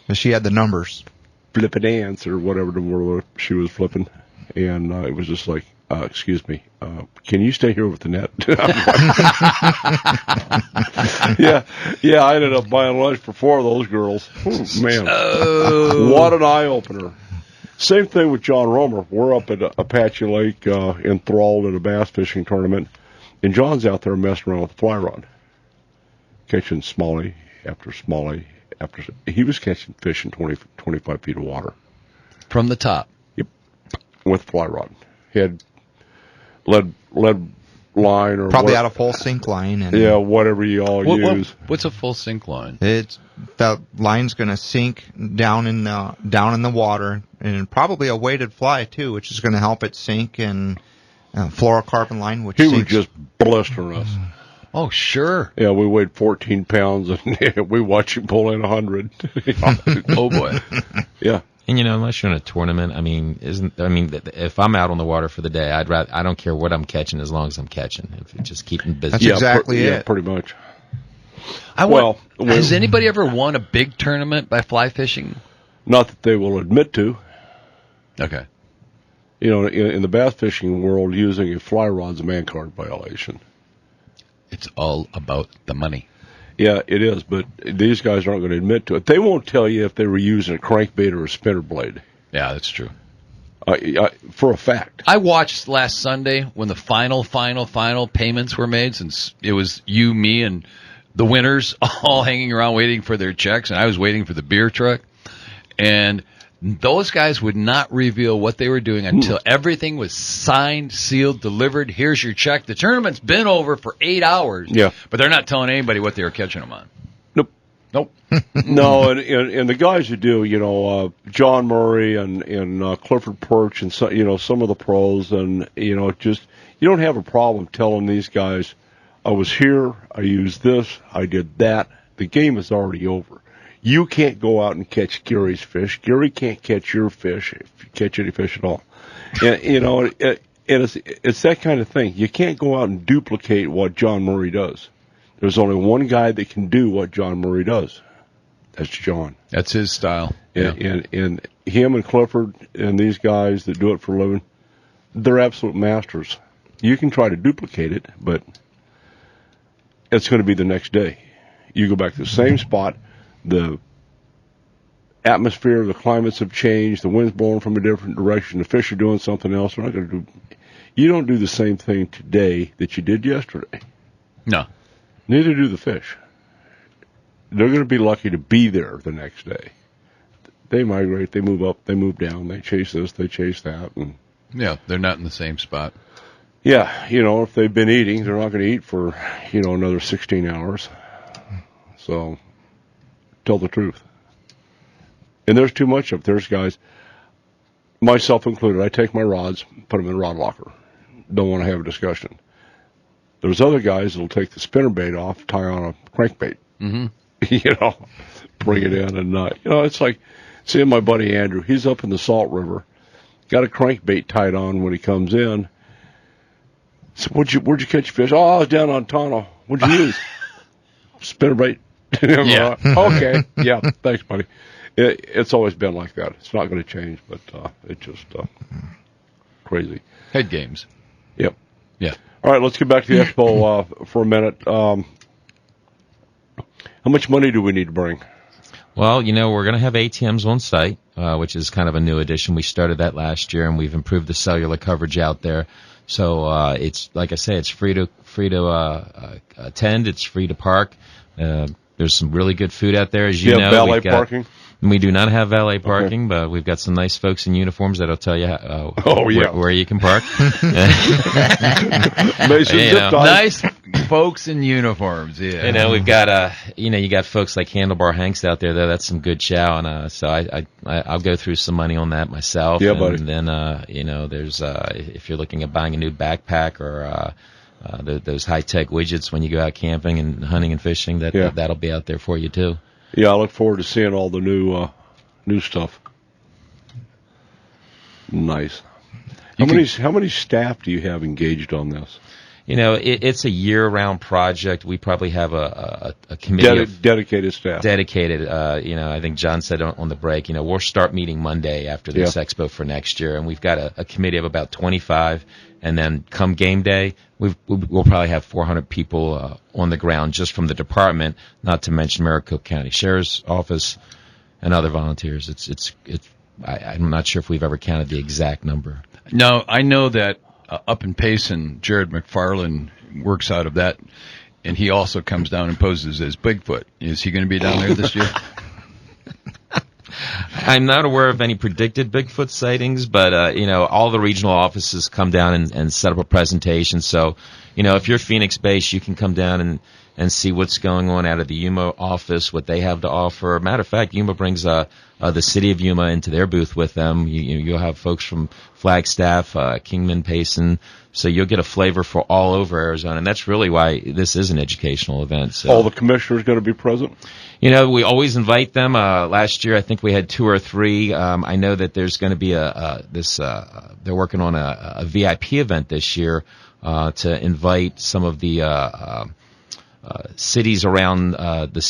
And she had the numbers. Flipping ants or whatever the word she was flipping. And it was just like, excuse me, can you stay here with the net? Yeah, I ended up buying lunch for 4 of those girls. Oh, man, what an eye-opener. Same thing with John Romer. We're up at Apache Lake enthralled at a bass fishing tournament, and John's out there messing around with a fly rod, catching smallie after smallie. He was catching fish in 25 feet of water. From the top? Yep, with fly rod. He had lead line or probably out of full sink line. And whatever you all use. What's a full sink line? The line's going to sink down in the water, and probably a weighted fly too, which is going to help it sink. And fluorocarbon line, which he was just blistering us. Oh, sure. Yeah, we weighed 14 pounds, and we watched him pull in 100. Oh boy. Yeah. And unless you're in a tournament, if I'm out on the water for the day, I don't care what I'm catching as long as I'm catching. If it's just keeping busy. That's exactly it. Yeah, pretty much. Has anybody ever won a big tournament by fly fishing? Not that they will admit to. Okay. In the bass fishing world, using a fly rod's a man card violation. It's all about the money. Yeah, it is, but these guys aren't going to admit to it. They won't tell you if they were using a crankbait or a spinner blade. Yeah, that's true. For a fact. I watched last Sunday when the final payments were made, since it was you, me, and the winners all hanging around waiting for their checks, and I was waiting for the beer truck. And those guys would not reveal what they were doing until everything was signed, sealed, delivered. Here's your check. The tournament's been over for 8 hours, but they're not telling anybody what they were catching them on. Nope. No, and the guys who do, John Murray and Clifford Perch and some of the pros, and just you don't have a problem telling these guys, I was here, I used this, I did that. The game is already over. You can't go out and catch Gary's fish. Gary can't catch your fish if you catch any fish at all. And it's that kind of thing. You can't go out and duplicate what John Murray does. There's only one guy that can do what John Murray does. That's John. That's his style. And him and Clifford and these guys that do it for a living, they're absolute masters. You can try to duplicate it, but it's going to be the next day. You go back to the same spot, the atmosphere, the climates have changed, the wind's blowing from a different direction, the fish are doing something else. You don't do the same thing today that you did yesterday. No. Neither do the fish. They're going to be lucky to be there the next day. They migrate, they move up, they move down, they chase this, they chase that. And they're not in the same spot. Yeah, if they've been eating, they're not going to eat for, another 16 hours. So, tell the truth. And there's too much of it. There's guys, myself included, I take my rods, put them in a rod locker. Don't want to have a discussion. There's other guys that'll take the spinnerbait off, tie on a crankbait. Mm-hmm. Bring it in. And, it's like seeing my buddy Andrew. He's up in the Salt River. Got a crankbait tied on when he comes in. So where'd you catch fish? Oh, I was down on Tono. What'd you use? Spinnerbait. Yeah. Okay. Yeah. Thanks, buddy. It's always been like that. It's not going to change, but it's just crazy. Head games. Yep. Yeah. All right, let's get back to the expo for a minute. How much money do we need to bring? Well, we're going to have ATMs on site, which is kind of a new addition. We started that last year, and we've improved the cellular coverage out there. So it's like I say, it's free to attend. It's free to park. There's some really good food out there, as you know. Valet parking? We do not have valet parking, but we've got some nice folks in uniforms that'll tell you where you can park. Nice folks in uniforms, yeah. We've got you got folks like Handlebar Hanks out there, though. That's some good chow, and so I'll go through some money on that myself. Yeah, buddy. And then there's if you're looking at buying a new backpack or those high-tech widgets when you go out camping and hunting and fishing, that'll be out there for you too. Yeah, I look forward to seeing all the new stuff. Nice. How many staff do you have engaged on this? It's a year-round project. We probably have a committee of dedicated staff. Dedicated. I think John said on the break. We'll start meeting Monday after this expo for next year, and we've got a committee of about 25. And then come game day, we'll probably have 400 people on the ground just from the department, not to mention Maricopa County Sheriff's Office and other volunteers. I'm not sure if we've ever counted the exact number. No, I know that up in Payson, Jared McFarland works out of that, and he also comes down and poses as Bigfoot. Is he going to be down there this year? I'm not aware of any predicted Bigfoot sightings, but, all the regional offices come down and set up a presentation. So, if you're Phoenix-based, you can come down and see what's going on out of the Yuma office, what they have to offer. Matter of fact, Yuma brings the city of Yuma into their booth with them. You'll have folks from Flagstaff, Kingman, Payson. So you'll get a flavor for all over Arizona, and that's really why this is an educational event. So. All the commissioners going to be present? We always invite them. Last year, I think we had 2 or 3. I know that there's going to be they're working on a VIP event this year to invite some of the cities around the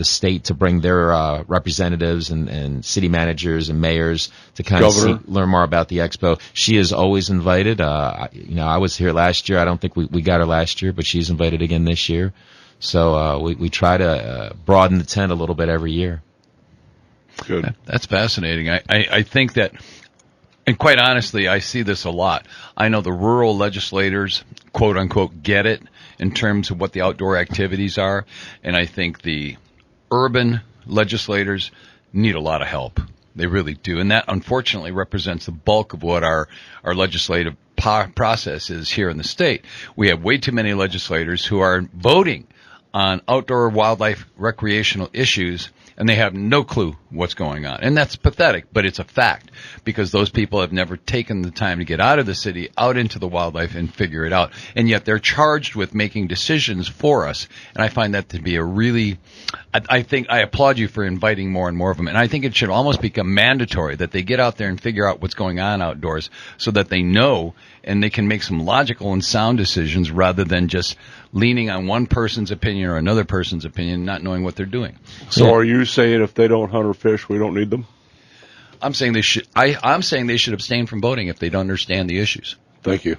state to bring their representatives and city managers and mayors to kind of learn more about the expo. She is always invited. I was here last year. I don't think we got her last year, but she's invited again this year. So we try to broaden the tent a little bit every year. Good. That's fascinating. I think that, and quite honestly, I see this a lot. I know the rural legislators, quote unquote, get it in terms of what the outdoor activities are, and I think the urban legislators need a lot of help. They really do. And that, unfortunately, represents the bulk of what our legislative process is here in the state. We have way too many legislators who are voting on outdoor wildlife recreational issues, and they have no clue what's going on. And that's pathetic, but it's a fact, because those people have never taken the time to get out of the city, out into the wildlife, and figure it out. And yet they're charged with making decisions for us. And I find that to be a really, I think I applaud you for inviting more and more of them. And I think it should almost become mandatory that they get out there and figure out what's going on outdoors, so that they know and they can make some logical and sound decisions rather than just leaning on one person's opinion or another person's opinion, not knowing what they're doing. So are you saying if they don't hunt or fish, we don't need them? I'm saying they should. I'm saying they should abstain from voting if they don't understand the issues. Thank you.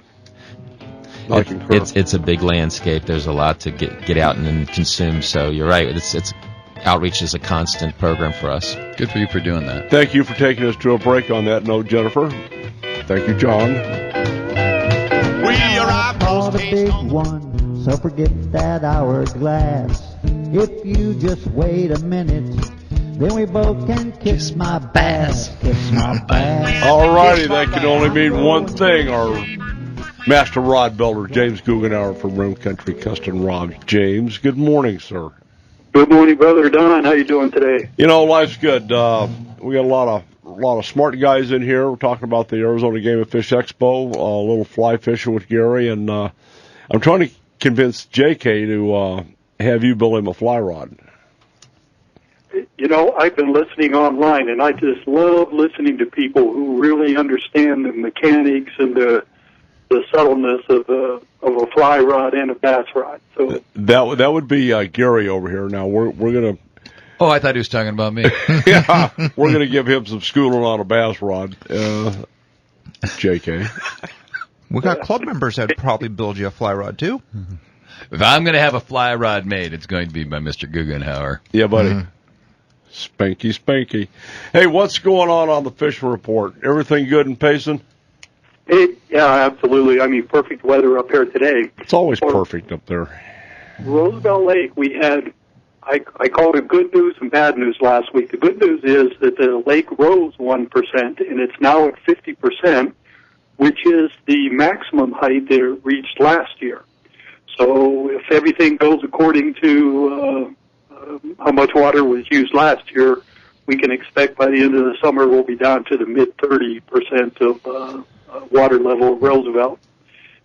I concur. It's a big landscape. There's a lot to get out and consume. So you're right. It's outreach is a constant program for us. Good for you for doing that. Thank you for taking us to a break on that note, Jennifer. Thank you, John. We are all the big one, so forget that hourglass. If you just wait a minute, then we both can kiss my bass. Kiss my bass. All righty, that can only mean one thing. Our master rod builder, James Guggenauer from Rim Country Custom Rods. James, good morning, sir. Good morning, Brother Don. How you doing today? You know, life's good. We got a lot of smart guys in here. We're talking about the Arizona Game and Fish Expo, a little fly fishing with Gary, and I'm trying to convince JK to have you build him a fly rod. You know, I've been listening online, and I just love listening to people who really understand the mechanics and the subtleness of a fly rod and a bass rod. So that would be Gary over here. Now we're gonna. Oh, I thought he was talking about me. Yeah, we're gonna give him some schooling on a bass rod. JK. We got club members that probably build you a fly rod too. If I'm going to have a fly rod made, it's going to be by Mr. Guggenauer. Yeah, buddy. Spanky. Hey, what's going on the fishing report? Everything good in Payson? Yeah, absolutely. I mean, perfect weather up here today. It's always perfect up there. Roosevelt Lake, we had, I called it good news and bad news last week. The good news is that the lake rose 1%, and it's now at 50%, which is the maximum height that it reached last year. So if everything goes according to how much water was used last year, we can expect by the end of the summer we'll be down to the mid-30% of water level of Roosevelt.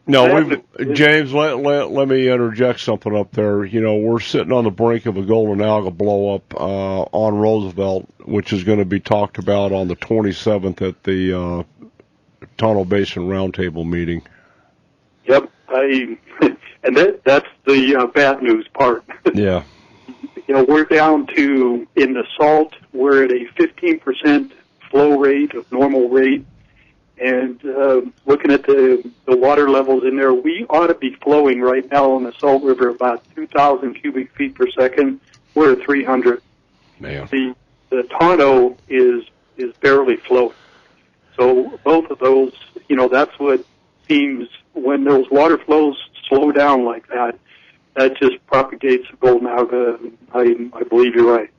No, James, let me interject something up there. You know, we're sitting on the brink of a golden alga blow up on Roosevelt, which is going to be talked about on the 27th at the Tunnel Basin Roundtable meeting. Yep, and that's the bad news part. Yeah. You know, we're down to, in the salt, we're at a 15% flow rate of normal rate. And looking at the water levels in there, we ought to be flowing right now on the Salt River about 2,000 cubic feet per second. We're at 300. Man. The Tonto is barely flowing. So both of those, you know, that's what seems, when those water flows slow down like that, that just propagates the golden alga. I believe you're right.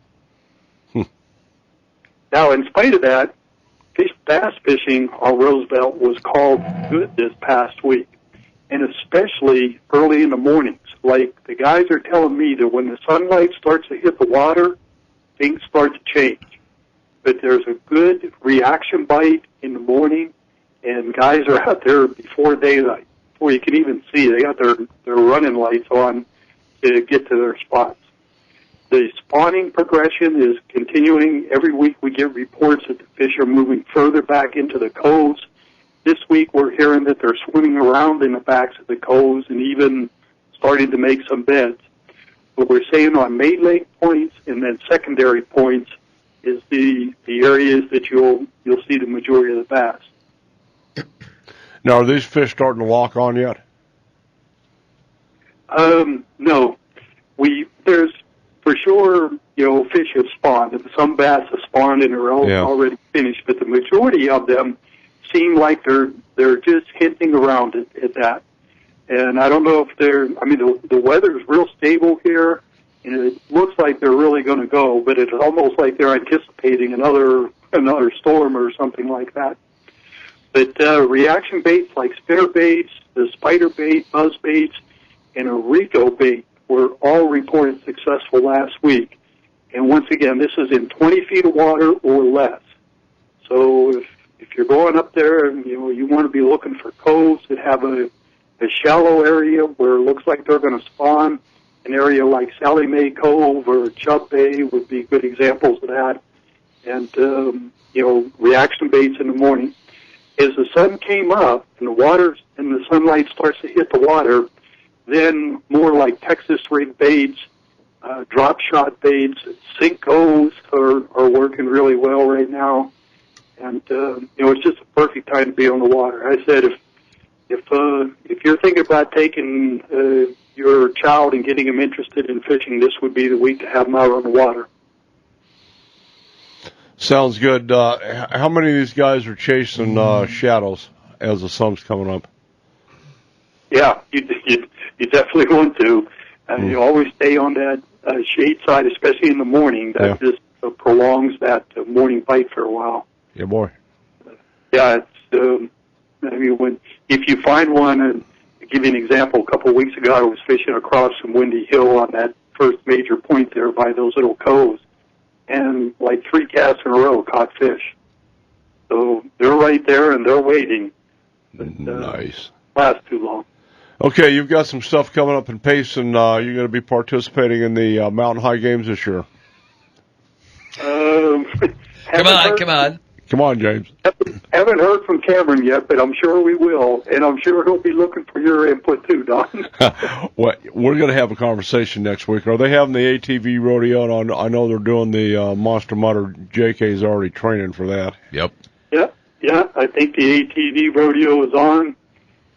Now, in spite of that, bass fishing on Roosevelt was called good this past week, and especially early in the mornings. Like, the guys are telling me that when the sunlight starts to hit the water, things start to change. But there's a good reaction bite in the morning, and guys are out there before daylight, before you can even see. They got their running lights on to get to their spots. The spawning progression is continuing. Every week we get reports that the fish are moving further back into the coves. This week we're hearing that they're swimming around in the backs of the coves and even starting to make some beds. What we're saying on main lake points and then secondary points is the areas that you'll see the majority of the bass. Now, are these fish starting to lock on yet? No. There's, for sure, you know, fish have spawned, and some bass have spawned and are already finished, but the majority of them seem like they're just hinting around at that. And I don't know if the weather's real stable here, and it looks like they're really going to go, but it's almost like they're anticipating another another storm or something like that. But reaction baits like spinner baits, the spider bait, buzz baits, and a Rico bait were all reported successful last week. And once again, this is in 20 feet of water or less. So if you're going up there and you want to be looking for coves that have a shallow area where it looks like they're going to spawn, an area like Sally Mae Cove or Chub Bay would be good examples of that. And reaction baits in the morning. As the sun came up and the sunlight starts to hit the water, then more like Texas rig baits, drop shot baits, Sinkos are working really well right now. And it's just a perfect time to be on the water. I said if you're thinking about taking your child and getting him interested in fishing, this would be the week to have him out on the water. Sounds good. How many of these guys are chasing shadows as the sun's coming up? Yeah, you definitely want to. You always stay on that shade side, especially in the morning. That just prolongs that morning bite for a while. Yeah, boy. Yeah, it's. If you find one, and to give you an example, a couple of weeks ago I was fishing across from Windy Hill on that first major point there by those little coves, and like 3 casts in a row caught fish. So they're right there and they're waiting. But, nice. Last too long. Okay, you've got some stuff coming up in Pace, and you're going to be participating in the Mountain High Games this year. Come on. Come on, James. Haven't heard from Cameron yet, but I'm sure we will, and I'm sure he'll be looking for your input too, Don. Well, we're going to have a conversation next week. Are they having the ATV rodeo? And I know they're doing the Monster Mutter. JK's already training for that. Yep. Yeah. I think the ATV rodeo is on.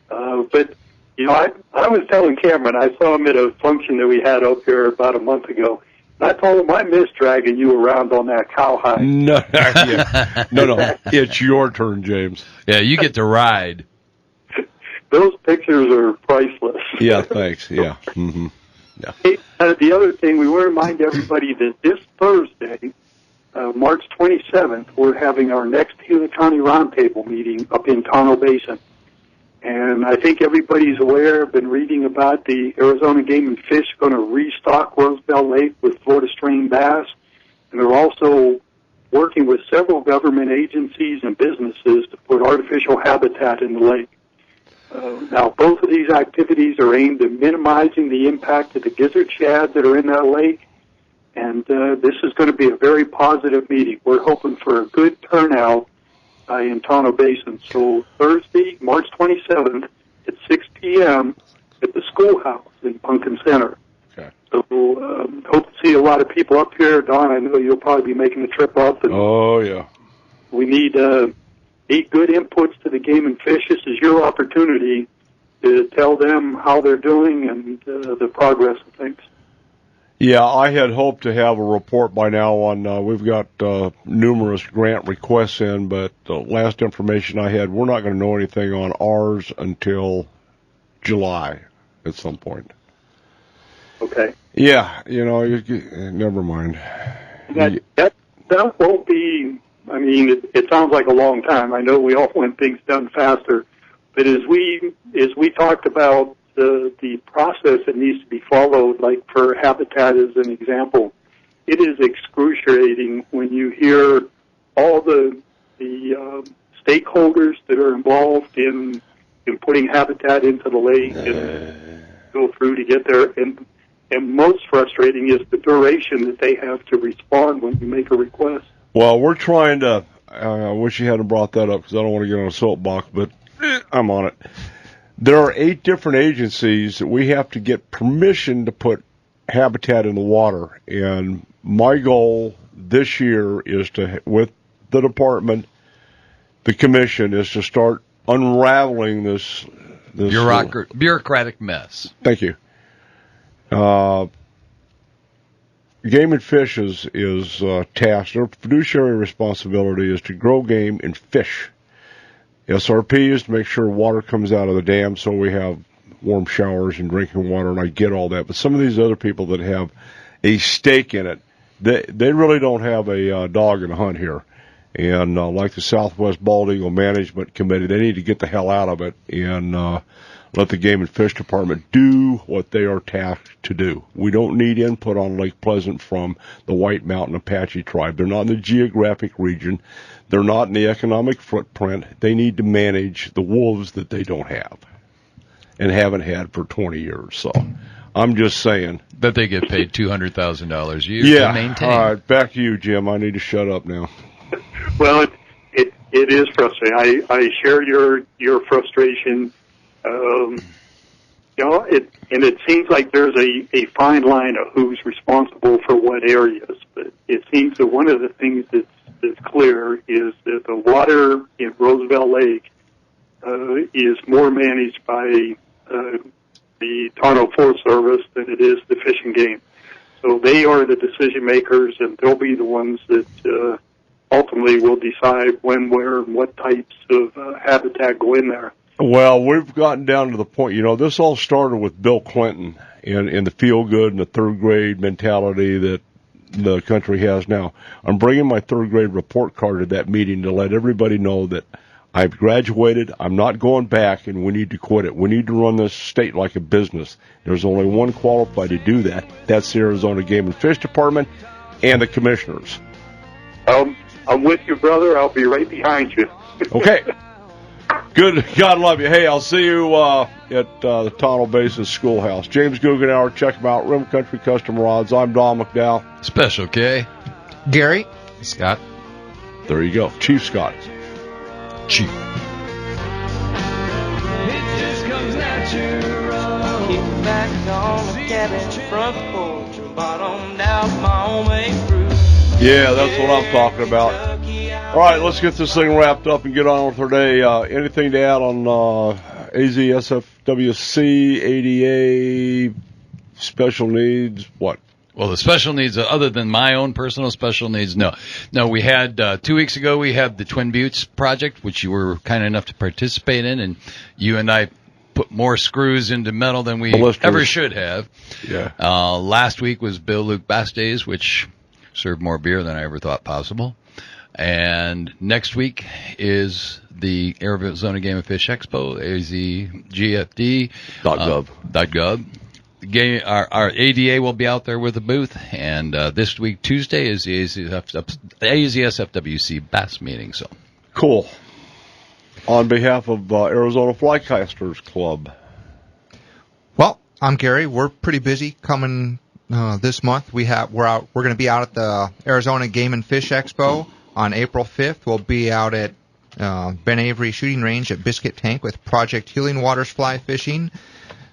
But I was telling Cameron, I saw him at a function that we had up here about a month ago. I told him I miss dragging you around on that cowhide. No, it's your turn, James. Yeah, you get to ride. Those pictures are priceless. Yeah, thanks. Yeah. Mm-hmm. Yeah. Hey, the other thing, we want to remind everybody that this Thursday, March 27th, we're having our next Gila County Roundtable meeting up in Tonto Basin. And I think everybody's aware, been reading about the Arizona Game and Fish going to restock Rosebell Lake with Florida strain bass. And they're also working with several government agencies and businesses to put artificial habitat in the lake. Now, both of these activities are aimed at minimizing the impact of the gizzard shad that are in that lake. And this is going to be a very positive meeting. We're hoping for a good turnout in Tonto Basin. So Thursday, March 27th at 6 p.m. at the schoolhouse in Pumpkin Center. Okay. So hope to see a lot of people up here. Don, I know you'll probably be making the trip up. And oh, yeah. We need good inputs to the Game and Fish. This is your opportunity to tell them how they're doing and the progress of things. Yeah, I had hoped to have a report by now on, we've got numerous grant requests in, but the last information I had, we're not going to know anything on ours until July at some point. Okay. Yeah, never mind. That won't be, it sounds like a long time. I know we all want things done faster, but as we talked about, the process that needs to be followed, like for habitat as an example, it is excruciating when you hear all the stakeholders that are involved in putting habitat into the lake and go through to get there. And most frustrating is the duration that they have to respond when you make a request. Well, we're trying to, I wish you hadn't brought that up because I don't want to get on a soapbox, but I'm on it. There are 8 different agencies that we have to get permission to put habitat in the water. And my goal this year is to, with the department, the commission, is to start unraveling this bureaucratic mess. Thank you. Game and Fish is tasked. Their fiduciary responsibility is to grow game and fish. SRP is to make sure water comes out of the dam so we have warm showers and drinking water, and I get all that. But some of these other people that have a stake in it, they really don't have a dog in the hunt here. And like the Southwest Bald Eagle Management Committee, they need to get the hell out of it and let the Game and Fish Department do what they are tasked to do. We don't need input on Lake Pleasant from the White Mountain Apache tribe. They're not in the geographic region. They're not in the economic footprint. They need to manage the wolves that they don't have and haven't had for 20 years. So I'm just saying. That they get paid $200,000 a year to maintain. All right, back to you, Jim. I need to shut up now. Well, it is frustrating. I share your frustration. It seems like there's a fine line of who's responsible for what areas. But it seems that one of the things that's clear is that the water in Roosevelt Lake is more managed by the Tonto Forest Service than it is the Fish and Game. So they are the decision makers, and they'll be the ones that ultimately will decide when, where, and what types of habitat go in there. Well, we've gotten down to the point, this all started with Bill Clinton and the feel-good and the third-grade mentality that the country has now. I'm bringing my third-grade report card to that meeting to let everybody know that I've graduated, I'm not going back, and we need to quit it. We need to run this state like a business. There's only one qualified to do that. That's the Arizona Game and Fish Department and the commissioners. I'm with you, brother. I'll be right behind you. Okay. Good. God love you. Hey, I'll see you at the Tonto Basin Schoolhouse. James Guggenauer, check him out. Rim Country Custom Rods. I'm Don McDowell. Special K. Gary. Scott. There you go. Chief Scott. Chief. It just comes natural. Kick back on the cabin front porch, bottomed out my homemade fruit. Yeah, that's what I'm talking about. All right, let's get this thing wrapped up and get on with our day. Anything to add on AZSFWC, ADA, special needs, what? Well, the special needs, other than my own personal special needs, no. No, we had, 2 weeks ago, we had the Twin Buttes project, which you were kind enough to participate in, and you and I put more screws into metal than we ever should have. Yeah. Last week was Bill Luke Bass Days, which served more beer than I ever thought possible. And next week is the Arizona Game and Fish Expo, azgfd.gov. Our ADA will be out there with a booth, and this week, Tuesday, is the AZSFWC Bass meeting. So cool. On behalf of Arizona Flycasters Club. Well, I'm Gary. We're pretty busy coming this month. We're going to be out at the Arizona Game and Fish Expo on April 5th. We'll be out at Ben Avery Shooting Range at Biscuit Tank with Project Healing Waters Fly Fishing.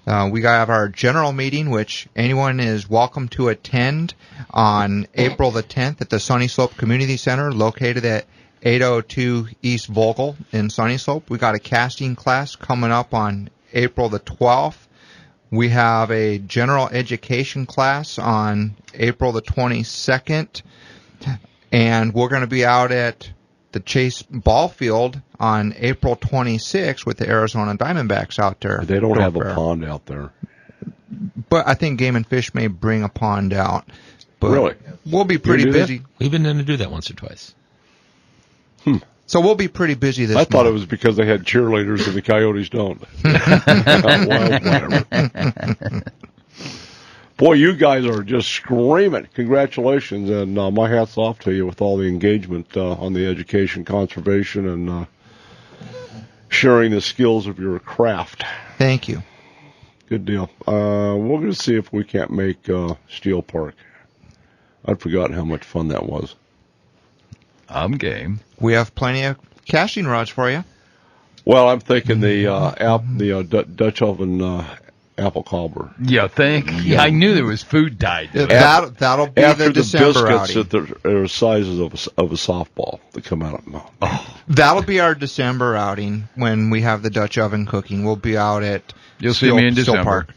We have our general meeting, which anyone is welcome to attend on April the 10th at the Sunny Slope Community Center, located at 802 East Vogel in Sunny Slope. We got a casting class coming up on April the 12th. We have a general education class on April the 22nd. And we're going to be out at the Chase Ball Field on April 26th with the Arizona Diamondbacks out there. They don't have a pond out there. But I think Game and Fish may bring a pond out. But really? We'll be pretty busy. We've been known to do that once or twice. So we'll be pretty busy this month. I thought it was because they had cheerleaders and the Coyotes don't. Whatever. Boy, you guys are just screaming. Congratulations, and my hat's off to you with all the engagement on the education, conservation, and sharing the skills of your craft. Thank you. Good deal. We're going to see if we can't make Steel Park. I'd forgotten how much fun that was. I'm game. We have plenty of casting rods for you. Well, I'm thinking the Dutch oven apple cobbler. Yeah, Yeah, I knew there was food tied to it. That'll be after the December biscuits outing. that are sizes of a softball that come out of them. Oh. That'll be our December outing when we have the Dutch oven cooking. We'll be out at You'll see me in December. Park.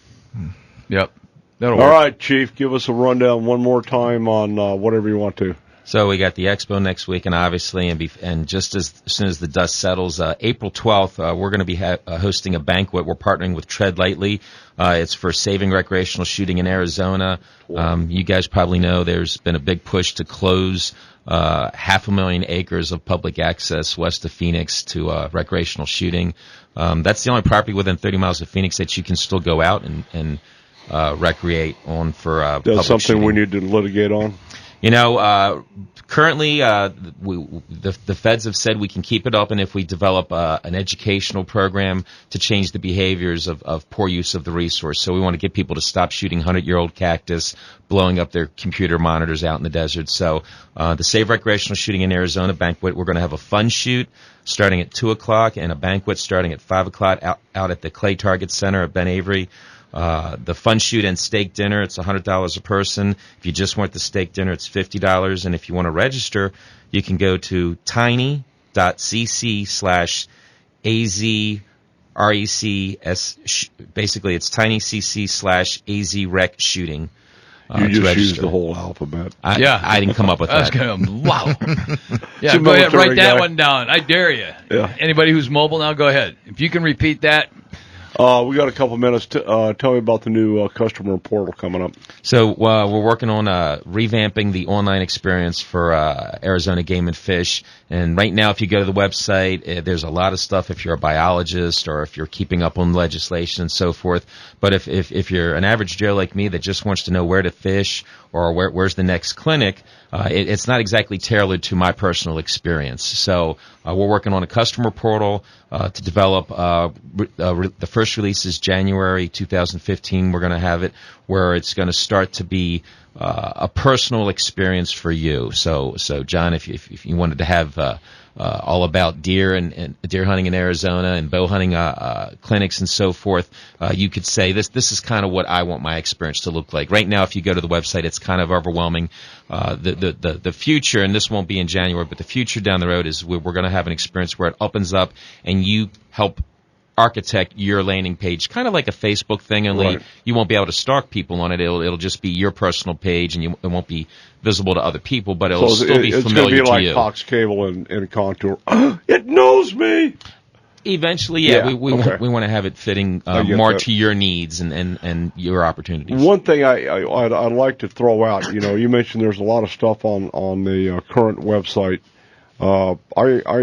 Yep. That'll All work. right, Chief, give us a rundown one more time on whatever you want to. So we got the expo next week, and obviously, and just as soon as the dust settles, April 12th, we're going to be hosting a banquet. We're partnering with Tread Lightly. It's for saving recreational shooting in Arizona. You guys probably know there's been a big push to close 500,000 acres of public access west of Phoenix to recreational shooting. That's the only property within 30 miles of Phoenix that you can still go out and recreate on for That's something shooting. we need to litigate on. You know, currently the feds have said we can keep it open if we develop an educational program to change the behaviors of poor use of the resource. So we want to get people to stop shooting 100-year-old cactus, blowing up their computer monitors out in the desert. So the Save Recreational Shooting in Arizona banquet, we're going to have a fun shoot starting at 2 o'clock and a banquet starting at 5 o'clock out at the Clay Target Center at Ben Avery. The fun shoot and steak dinner, it's $100 a person. If you just want the steak dinner, it's $50. And if you want to register, you can go to tiny.cc/AZRECS. Basically, it's tinycc/AZREC shooting. You just used the whole alphabet. I didn't come up with that. Wow. Yeah, go ahead, write that one down. I dare you. Yeah. Anybody who's mobile now, go ahead. If you can repeat that. We got a couple minutes. Tell me about the new customer portal coming up. So we're working on revamping the online experience for Arizona Game and Fish. And right now, if you go to the website, there's a lot of stuff if you're a biologist or if you're keeping up on legislation and so forth. But if you're an average Joe like me that just wants to know where to fish or where's the next clinic, it's not exactly tailored to my personal experience. So we're working on a customer portal to develop. The first release is January 2015. We're going to have it where it's going to start to be a personal experience for you. So John, if you wanted to have all about deer and deer hunting in Arizona and bow hunting clinics and so forth, you could say this is kind of what I want my experience to look like. Right now, if you go to the website, it's kind of overwhelming. The future, and this won't be in January, but the future down the road is we're going to have an experience where it opens up and you help architect your landing page, kind of like a Facebook thing, only you won't be able to stalk people on it. It'll just be your personal page, and it won't be visible to other people, but it'll still be familiar to you. It's going to be like Cox Cable and Contour. It knows me! Eventually, yeah. We want to have it fitting more to your needs and your opportunities. One thing I'd like to throw out, you mentioned there's a lot of stuff on the current website. I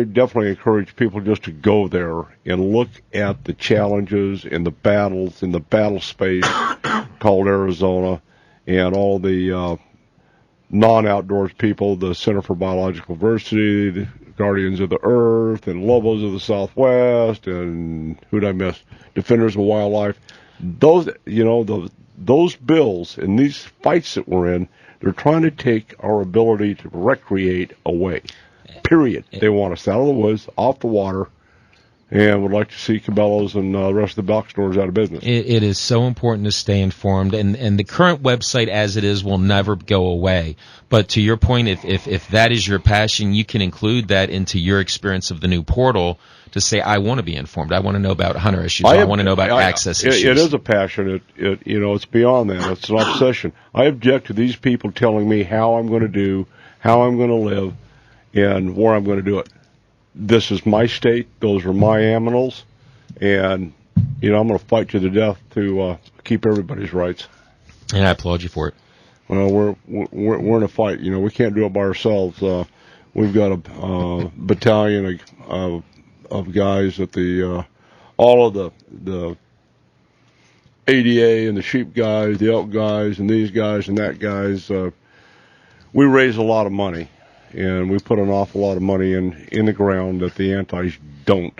definitely encourage people just to go there and look at the challenges and the battles in the battle space called Arizona, and all the non-outdoors people, the Center for Biological Diversity, the Guardians of the Earth, and Lobos of the Southwest, and who'd I miss? Defenders of Wildlife. Those, those bills and these fights that we're in, they're trying to take our ability to recreate away. Period. They want us out of the woods, off the water, and would like to see Cabela's and the rest of the box stores out of business. It is so important to stay informed, and the current website as it is will never go away. But to your point, if that is your passion, you can include that into your experience of the new portal to say, I want to be informed. I want to know about hunter issues. I want to know about access issues. It is a passion. It's beyond that. It's an obsession. I object to these people telling me how I'm going to do, how I'm going to live, and where I'm going to do it. This is my state. Those are my aminals, and I'm going to fight to the death to keep everybody's rights. And I applaud you for it. Well, we're in a fight. We can't do it by ourselves. We've got a battalion of guys at all of the ADA and the sheep guys, the elk guys, and these guys and that guys. We raise a lot of money. And we put an awful lot of money in the ground that the antis don't.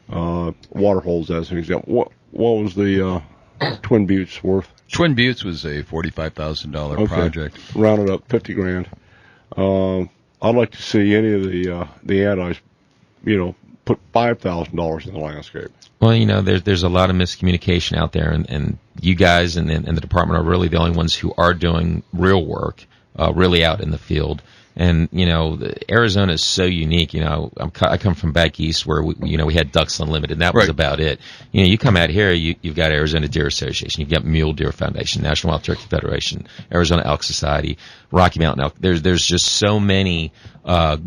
Water holes, as an example. What was the Twin Buttes worth? Twin Buttes was a $45,000 project. Rounded up $50,000. I'd like to see any of the antis, put $5,000 in the landscape. Well, there's a lot of miscommunication out there, and you guys and the department are really the only ones who are doing real work, really out in the field. And Arizona is so unique. I come from back east where we had Ducks Unlimited, and that was about it. You come out here, you've got Arizona Deer Association, you've got Mule Deer Foundation, National Wild Turkey Federation, Arizona Elk Society, Rocky Mountain Elk. There's just so many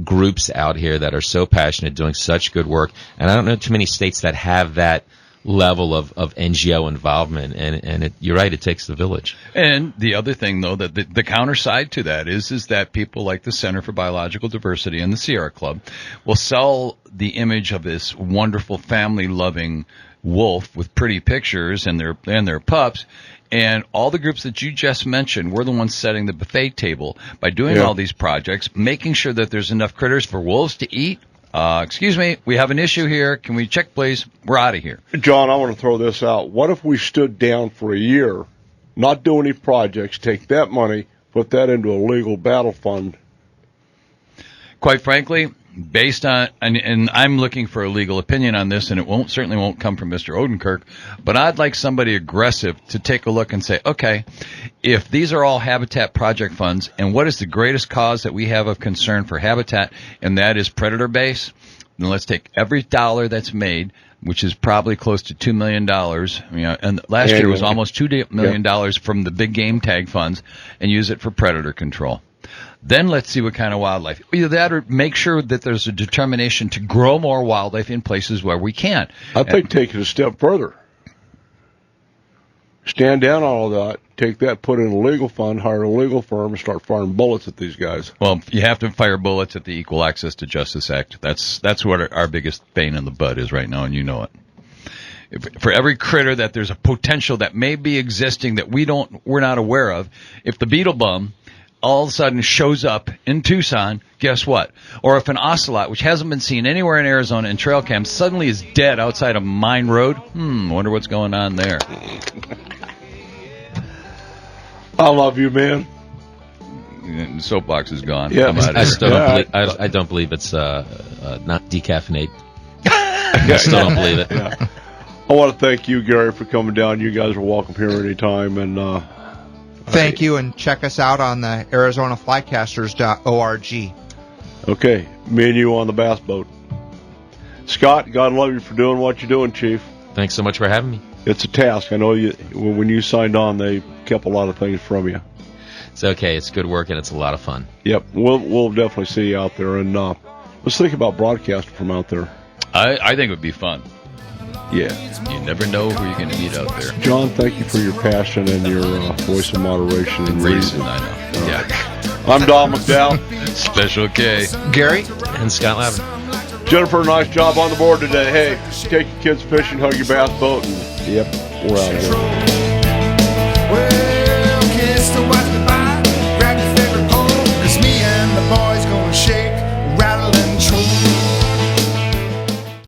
groups out here that are so passionate, doing such good work, and I don't know too many states that have that level of NGO involvement, and you're right, it takes the village. And the other thing, though, that the counter side to that is that people like the Center for Biological Diversity and the Sierra Club will sell the image of this wonderful family-loving wolf with pretty pictures and their pups. And all the groups that you just mentioned, we're the ones setting the buffet table by doing all these projects, making sure that there's enough critters for wolves to eat. Excuse me, we have an issue here. Can we check, please? We're out of here. John, I want to throw this out. What if we stood down for a year, not do any projects, take that money, put that into a legal battle fund? Quite frankly, based on, and I'm looking for a legal opinion on this, and it certainly won't come from Mr. Odenkirk, but I'd like somebody aggressive to take a look and say, okay, if these are all habitat project funds, and what is the greatest cause that we have of concern for habitat, and that is predator base, then let's take every dollar that's made, which is probably close to $2 million, and last year was almost $2 million from the big game tag funds, and use it for predator control. Then let's see what kind of wildlife. Either that or make sure that there's a determination to grow more wildlife in places where we can't. I think take it a step further. Stand down all of that, take that, put it in a legal fund, hire a legal firm, and start firing bullets at these guys. Well, you have to fire bullets at the Equal Access to Justice Act. That's what our biggest pain in the butt is right now, and you know it. For every critter that there's a potential that may be existing that we're not aware of, if the beetle bum all of a sudden shows up in Tucson, guess what? Or if an ocelot, which hasn't been seen anywhere in Arizona in trail cams, suddenly is dead outside of Mine Road, wonder what's going on there. I love you, man. The soapbox is gone. Yeah. I don't believe it's not decaffeinated. I still don't believe it. Yeah. I want to thank you, Gary, for coming down. You guys are welcome here anytime, and thank you, and check us out on the ArizonaFlycasters.org. Okay, me and you on the bass boat. Scott, God love you for doing what you're doing, Chief. Thanks so much for having me. It's a task. I know when you signed on, they kept a lot of things from you. It's okay. It's good work, and it's a lot of fun. Yep, we'll definitely see you out there, and let's think about broadcasting from out there. I think it would be fun. Yeah. You never know who you're going to meet out there. John, thank you for your passion and your voice of moderation and reason. I know. Yeah. I'm Don McDowell. Special K. Gary. And Scott Lavin. Jennifer, nice job on the board today. Hey, take your kids fishing, hug your bass boat, and yep, we're out of here.